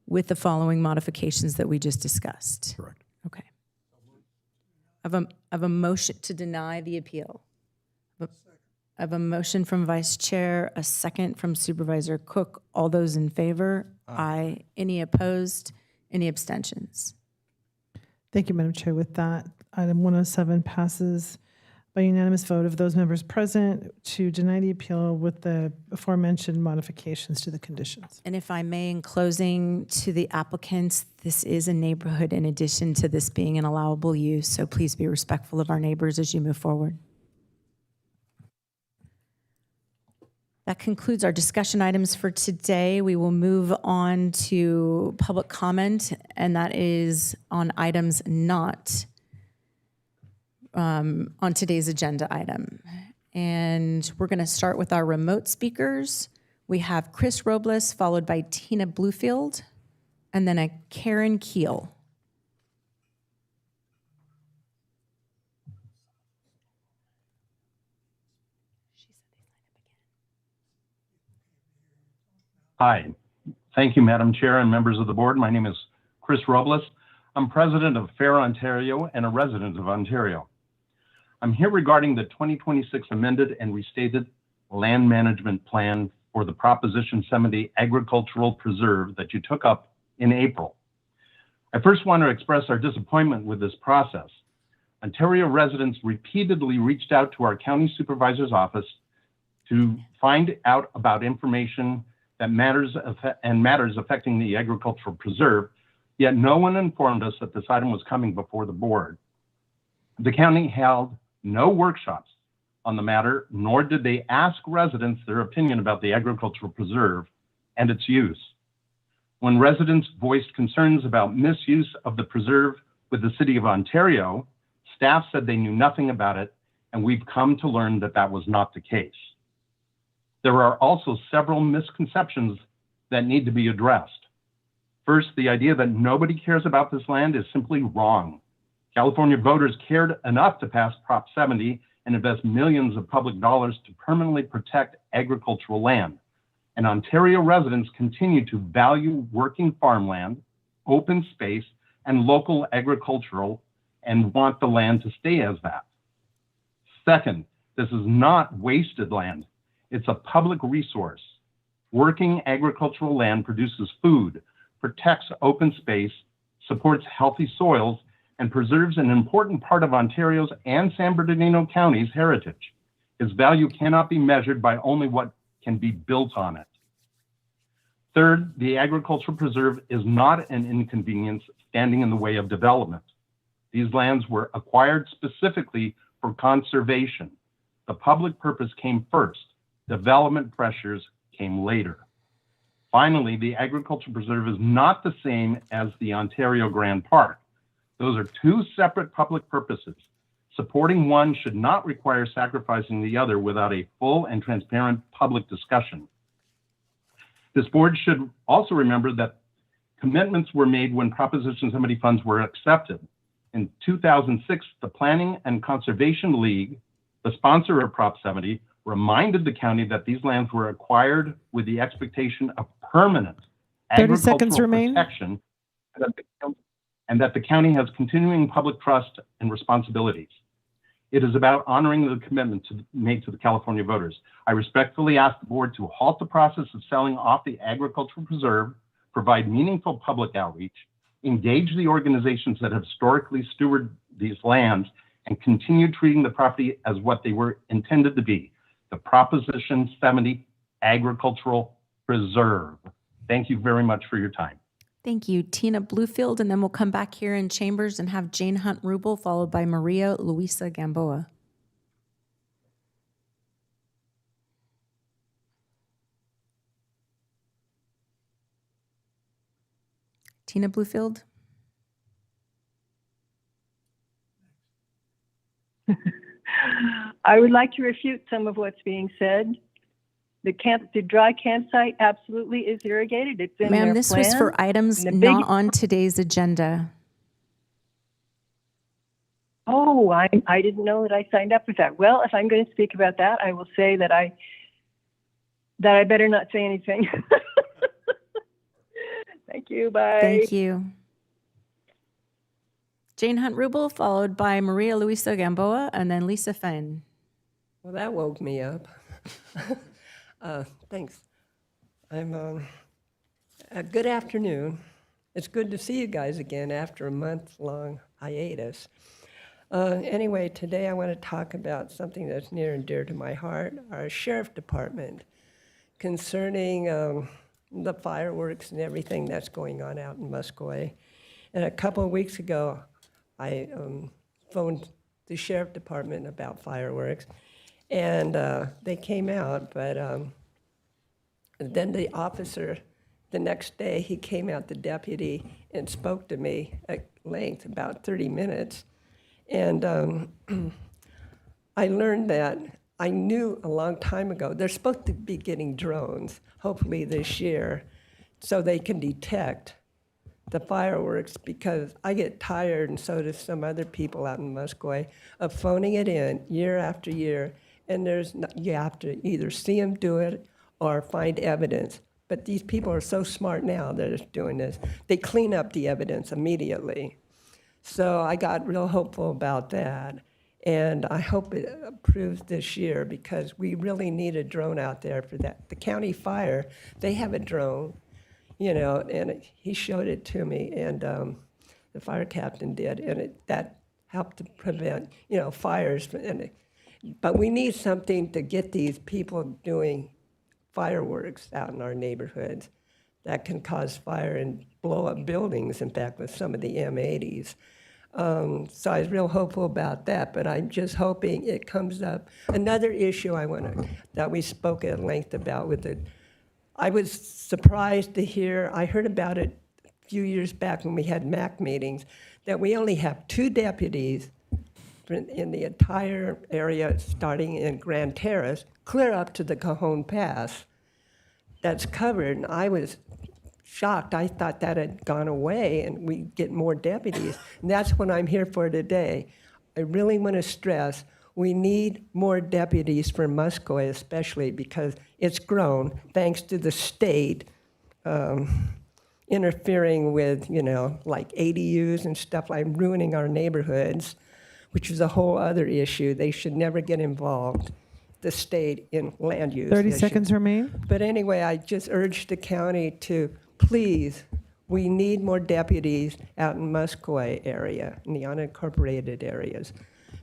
with the following modifications that we just discussed. Correct. Okay. Of a motion to deny the appeal. I have a motion from Vice Chair, a second from Supervisor Cook. All those in favor? Aye. Any opposed? Any abstentions? Thank you, Madam Chair. With that, item 107 passes by unanimous vote of those members present to deny the appeal with the aforementioned modifications to the conditions. And if I may, in closing, to the applicants, this is a neighborhood in addition to this being an allowable use, so please be respectful of our neighbors as you move forward. That concludes our discussion items for today. We will move on to public comment, and that is on items not on today's agenda item. And we're going to start with our remote speakers. We have Chris Robles, followed by Tina Bluefield, and then a Karen Keel. Hi. Thank you, Madam Chair and members of the board. My name is Chris Robles. I'm president of FAIR Ontario and a resident of Ontario. I'm here regarding the 2026 amended and restated land management plan for the Proposition 70 Agricultural Preserve that you took up in April. I first want to express our disappointment with this process. Ontario residents repeatedly reached out to our county supervisor's office to find out about information that matters affecting the agricultural preserve, yet no one informed us that this item was coming before the board. The county held no workshops on the matter, nor did they ask residents their opinion about the agricultural preserve and its use. When residents voiced concerns about misuse of the preserve with the City of Ontario, staff said they knew nothing about it, and we've come to learn that that was not the case. There are also several misconceptions that need to be addressed. First, the idea that nobody cares about this land is simply wrong. California voters cared enough to pass Prop 70 and invest millions of public dollars to permanently protect agricultural land. And Ontario residents continue to value working farmland, open space, and local agricultural, and want the land to stay as that. Second, this is not wasted land. It's a public resource. Working agricultural land produces food, protects open space, supports healthy soils, and preserves an important part of Ontario's and San Bernardino County's heritage. Its value cannot be measured by only what can be built on it. Third, the agricultural preserve is not an inconvenience standing in the way of development. These lands were acquired specifically for conservation. The public purpose came first. Development pressures came later. Finally, the agricultural preserve is not the same as the Ontario Grand Park. Those are two separate public purposes. Supporting one should not require sacrificing the other without a full and transparent public discussion. This board should also remember that commitments were made when Proposition 70 funds were accepted. In 2006, the Planning and Conservation League, the sponsor of Prop 70, reminded the county that these lands were acquired with the expectation of permanent 30 seconds agricultural remain. protection, and that the county has continuing public trust and responsibilities. It is about honoring the commitment made to the California voters. I respectfully ask the board to halt the process of selling off the agricultural preserve, provide meaningful public outreach, engage the organizations that have historically stewarded these lands, and continue treating the property as what they were intended to be, the Proposition 70 Agricultural Preserve. Thank you very much for your time. Thank you, Tina Bluefield, and then we'll come back here in chambers and have Jane Hunt-Rubel, followed by Maria Luisa Gamboa. Tina Bluefield. I would like to refute some of what's being said. The dry campsite absolutely is irrigated. It's in their Ma'am, this was plan. for items And the not big- on today's agenda. Oh, I didn't know that I signed up with that. Well, if I'm going to speak about that, I will say that I better not say anything. Thank you. Bye. Thank you. Jane Hunt-Rubel, followed by Maria Luisa Gamboa, and then Lisa Fenn. Well, that woke me up. Thanks. Good afternoon. It's good to see you guys again after a month-long hiatus. Anyway, today I want to talk about something that's near and dear to my heart, our sheriff department, concerning the fireworks and everything that's going on out in Muscoy. And a couple of weeks ago, I phoned the sheriff department about fireworks, and they came out, but then the officer, the next day, he came out, the deputy, and spoke to me at length, about 30 minutes. And I learned that I knew a long time ago, they're supposed to be getting drones, hopefully this year, so they can detect the fireworks, because I get tired, and so do some other people out in Muscoy, of phoning it in year after year, and you have to either see them do it or find evidence. But these people are so smart now that are doing this. They clean up the evidence immediately. So I got real hopeful about that. And I hope it approves this year, because we really need a drone out there for that. The county fire, they have a drone, and he showed it to me, and the fire captain did, and that helped to prevent, fires. But we need something to get these people doing fireworks out in our neighborhoods that can cause fire and blow up buildings, in fact, with some of the M80s. So I was real hopeful about that, but I'm just hoping it comes up. Another issue that we spoke at length about with it, I was surprised to hear, I heard about it a few years back when we had MAC meetings, that we only have 2 deputies in the entire area, starting in Grand Terrace, clear up to the Cajon Pass, that's covered. And I was shocked. I thought that had gone away and we get more deputies. And that's what I'm here for today. I really want to stress we need more deputies for Muscoy, especially because it's grown thanks to the state interfering with, like ADUs and stuff, like ruining our neighborhoods, which is a whole other issue. They should never get involved, the state, in land use 30 issues. seconds remain. But anyway, I just urge the county to please, we need more deputies out in Muscoy area, in the unincorporated areas,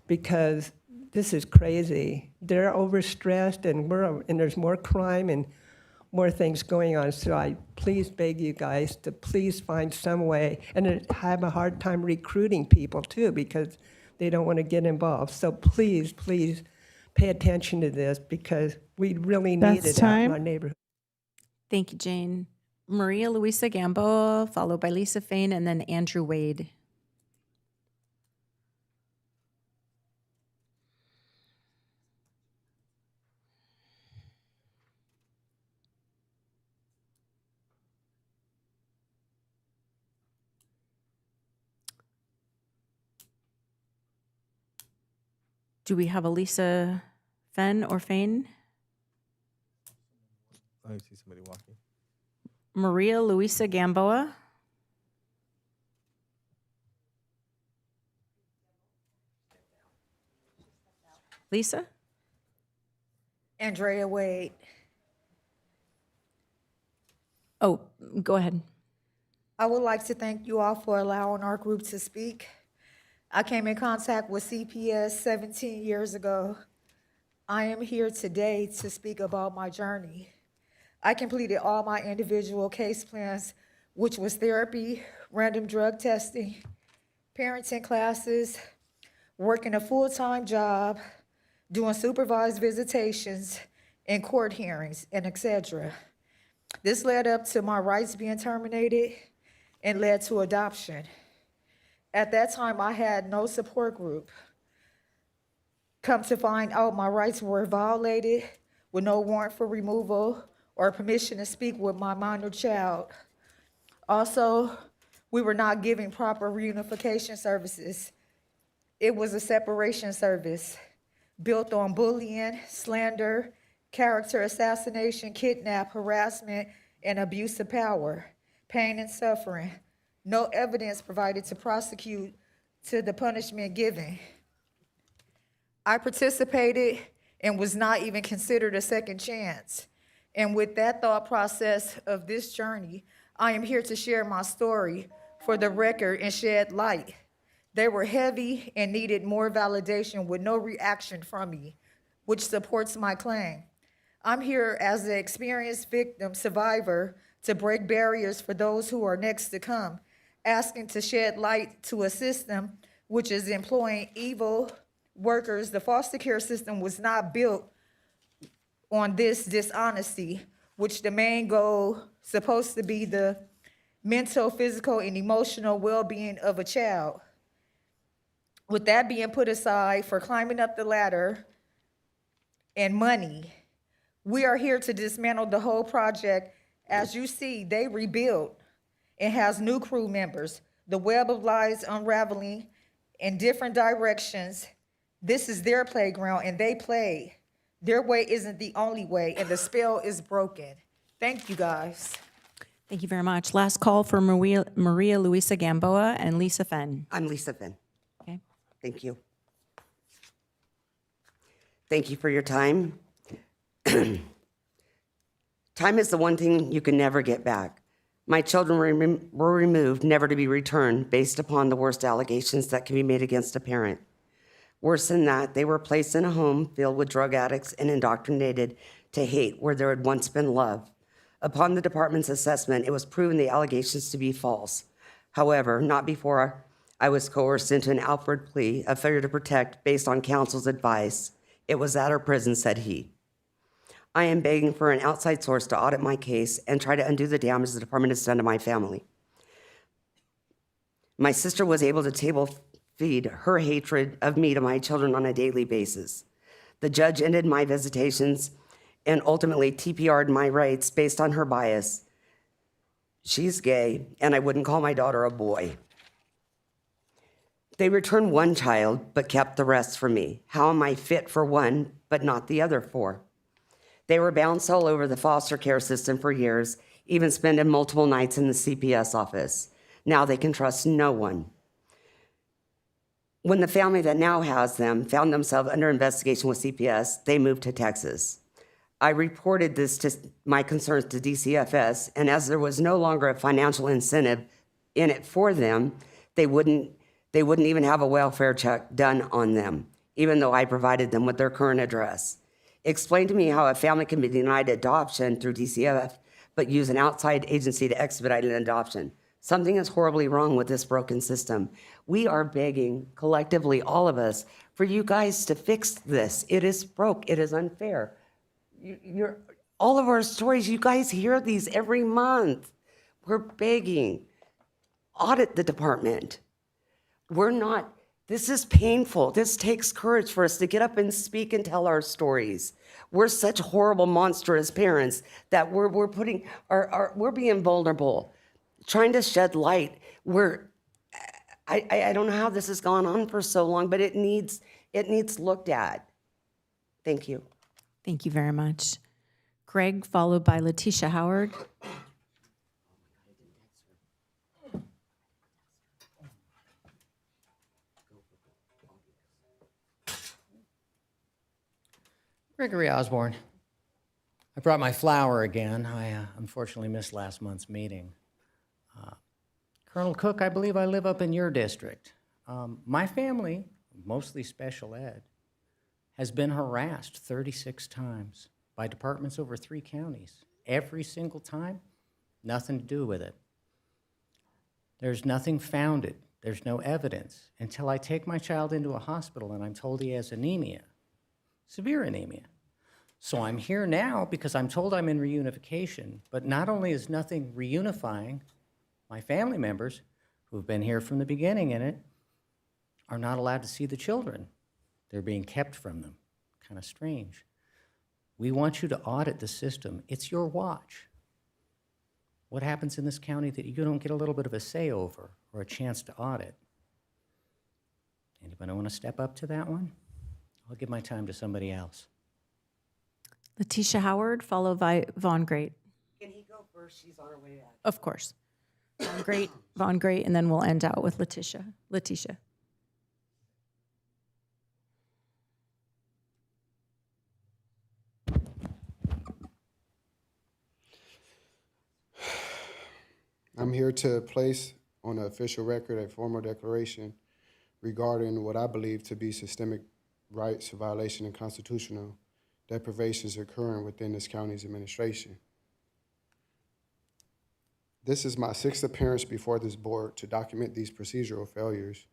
because this is crazy. They're overstressed, and there's more crime and more things going on. So I please beg you guys to please find some way, and I have a hard time recruiting people too, because they don't want to get involved. So please, please pay attention to this, because we really need it out in our neighborhood. Thank you, Jane. Maria Luisa Gamboa, followed by Lisa Fain, and then Andrew Wade. Do we have a Lisa Fenn or Fain? I see somebody walking. Maria Luisa Gamboa. Lisa? Andrea Wade. Oh, go ahead. I would like to thank you all for allowing our group to speak. I came in contact with CPS 17 years ago. I am here today to speak about my journey. I completed all my individual case plans, which was therapy, random drug testing, parenting classes, working a full-time job, doing supervised visitations, and court hearings, and etc. This led up to my rights being terminated and led to adoption. At that time, I had no support group. Come to find out, my rights were violated with no warrant for removal or permission to speak with my minor child. Also, we were not giving proper reunification services. It was a separation service built on bullying, slander, character assassination, kidnap, harassment, and abuse of power, pain and suffering. No evidence provided to prosecute to the punishment given. I participated and was not even considered a second chance. And with that thought process of this journey, I am here to share my story for the record and shed light. They were heavy and needed more validation with no reaction from me, which supports my claim. I'm here as an experienced victim survivor to break barriers for those who are next to come, asking to shed light to a system which is employing evil workers. The foster care system was not built on this dishonesty, which the main goal supposed to be the mental, physical, and emotional well-being of a child. With that being put aside for climbing up the ladder and money, we are here to dismantle the whole project. As you see, they rebuild and has new crew members. The web of lies unraveling in different directions. This is their playground and they play. Their way isn't the only way and the spell is broken. Thank you, guys. Thank you very much. Last call for Maria Luisa Gamboa and Lisa Fenn. I'm Lisa Finn. Okay. Thank you. Thank you for your time. Time is the one thing you can never get back. My children were removed, never to be returned, based upon the worst allegations that can be made against a parent. Worse than that, they were placed in a home filled with drug addicts and indoctrinated to hate where there had once been love. Upon the department's assessment, it was proven the allegations to be false. However, not before I was coerced into an outward plea of failure to protect based on counsel's advice. It was at our prison, said he. I am begging for an outside source to audit my case and try to undo the damage the department has done to my family. My sister was able to table feed her hatred of me to my children on a daily basis. The judge ended my visitations and ultimately TPR'd my rights based on her bias. She's gay, and I wouldn't call my daughter a boy. They returned one child, but kept the rest for me. How am I fit for one, but not the other four? They were bounced all over the foster care system for years, even spending multiple nights in the CPS office. Now they can trust no one. When the family that now has them found themselves under investigation with CPS, they moved to Texas. I reported my concerns to DCFS, and as there was no longer a financial incentive in it for them, they wouldn't even have a welfare check done on them, even though I provided them with their current address. Explain to me how a family can be denied adoption through DCFS, but use an outside agency to expedite an adoption. Something is horribly wrong with this broken system. We are begging, collectively, all of us, for you guys to fix this. It is broke. It is unfair. All of our stories, you guys hear these every month. We're begging. Audit the department. This is painful. This takes courage for us to get up and speak and tell our stories. We're such horrible, monstrous parents that we're being vulnerable, trying to shed light. I don't know how this has gone on for so long, but it needs looked at. Thank you. Thank you very much. Greg, followed by Letitia Howard. Gregory Osborne. I brought my flower again. I unfortunately missed last month's meeting. Colonel Cook, I believe I live up in your district. My family, mostly special ed, has been harassed 36 times by departments over 3 counties. Every single time, nothing to do with it. There's nothing founded. There's no evidence until I take my child into a hospital and I'm told he has anemia, severe anemia. So I'm here now because I'm told I'm in reunification, but not only is nothing reunifying, my family members who have been here from the beginning in it are not allowed to see the children. They're being kept from them. Kind of strange. We want you to audit the system. It's your watch. What happens in this county that you don't get a little bit of a say over or a chance to audit? Anybody want to step up to that one? I'll give my time to somebody else. Letitia Howard, followed by Vaughn Great. Can he go first? She's on her way back. Of course. Vaughn Great, and then we'll end out with Letitia. I'm here to place on the official record a formal declaration regarding what I believe to be systemic rights violation and constitutional deprivations occurring within this county's administration. This is my sixth appearance before this board to document these procedural failures.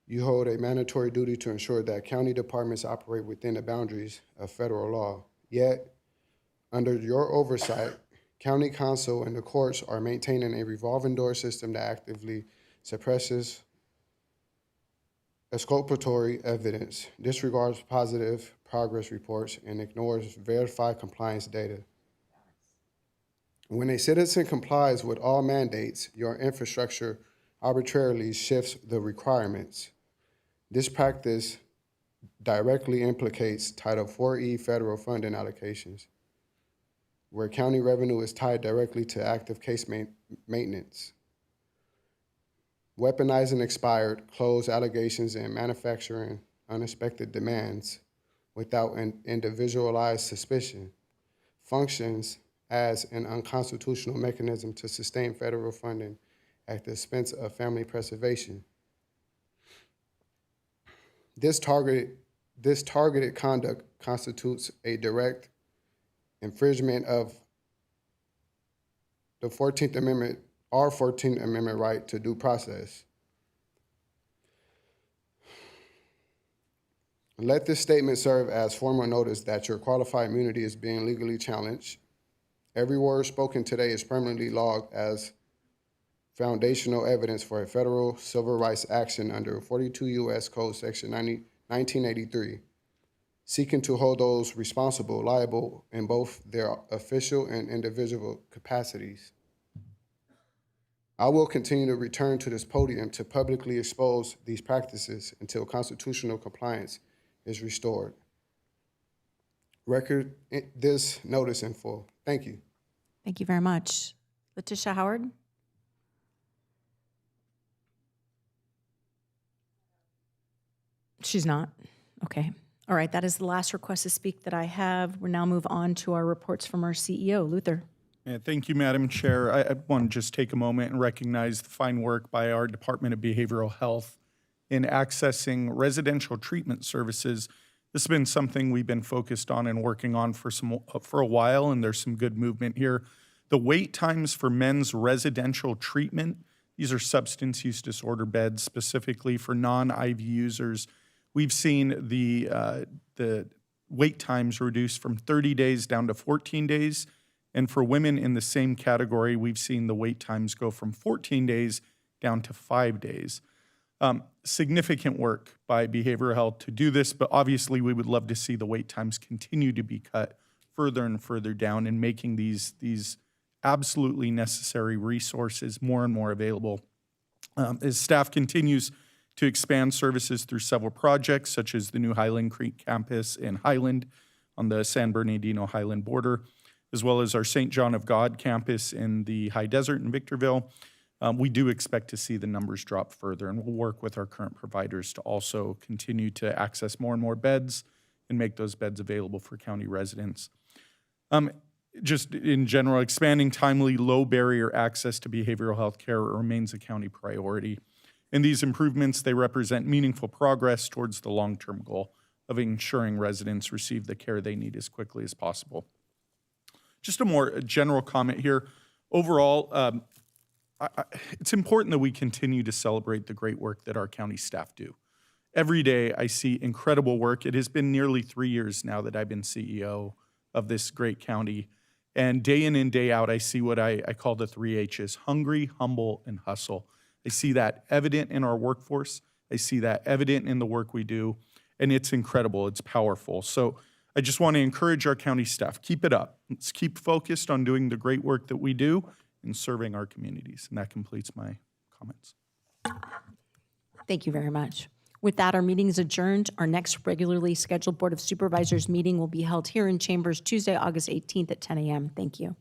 You hold a mandatory duty to ensure that county departments operate within the boundaries of federal law. Yet, under your oversight, county council and the courts are maintaining a revolving door system that actively suppresses exculpatory evidence, disregards positive progress reports, and ignores verified compliance data. When a citizen complies with all mandates, your infrastructure arbitrarily shifts the requirements. This practice directly implicates Title 4E federal funding allocations, where county revenue is tied directly to active case maintenance. Weaponizing expired, closed allegations, and manufacturing unexpected demands without an individualized suspicion functions as an unconstitutional mechanism to sustain federal funding at the expense of family preservation. This targeted conduct constitutes a direct infringement of the 14th Amendment, our 14th Amendment right to due process. Let this statement serve as formal notice that your qualified immunity is being legally challenged. Every word spoken today is permanently logged as foundational evidence for a federal civil rights action under 42 U.S. Code Section 1983, seeking to hold those responsible liable in both their official and individual capacities. I will continue to return to this podium to publicly expose these practices until constitutional compliance is restored. Record this notice in full. Thank you. Thank you very much. Letitia Howard? She's not. Okay. All right. That is the last request to speak that I have. We'll now move on to our reports from our CEO, Luther. Yeah, thank you, Madam Chair. I want to just take a moment and recognize the fine work by our Department of Behavioral Health in accessing residential treatment services. This has been something we've been focused on and working on for a while, and there's some good movement here. The wait times for men's residential treatment, these are substance use disorder beds specifically for non-IV users. We've seen the wait times reduced from 30 days down to 14 days. And for women in the same category, we've seen the wait times go from 14 days down to 5 days. Significant work by behavioral health to do this, but obviously we would love to see the wait times continue to be cut further and further down and making these absolutely necessary resources more and more available. As staff continues to expand services through several projects, such as the new Highland Creek campus in Highland on the San Bernardino Highland border, as well as our St. John of God campus in the High Desert in Victorville, we do expect to see the numbers drop further, and we'll work with our current providers to also continue to access more and more beds and make those beds available for county residents. Just in general, expanding timely, low-barrier access to behavioral health care remains a county priority. And these improvements, they represent meaningful progress towards the long-term goal of ensuring residents receive the care they need as quickly as possible. Just a more general comment here. Overall, it's important that we continue to celebrate the great work that our county staff do. Every day I see incredible work. It has been nearly 3 years now that I've been CEO of this great county. And day in and day out, I see what I call the 3 H's: hungry, humble, and hustle. I see that evident in our workforce. I see that evident in the work we do. And it's incredible. It's powerful. So I just want to encourage our county staff, keep it up. Let's keep focused on doing the great work that we do and serving our communities. And that completes my comments. Thank you very much. With that, our meeting is adjourned. Our next regularly scheduled Board of Supervisors meeting will be held here in Chambers Tuesday, August 18th at 10 a.m. Thank you.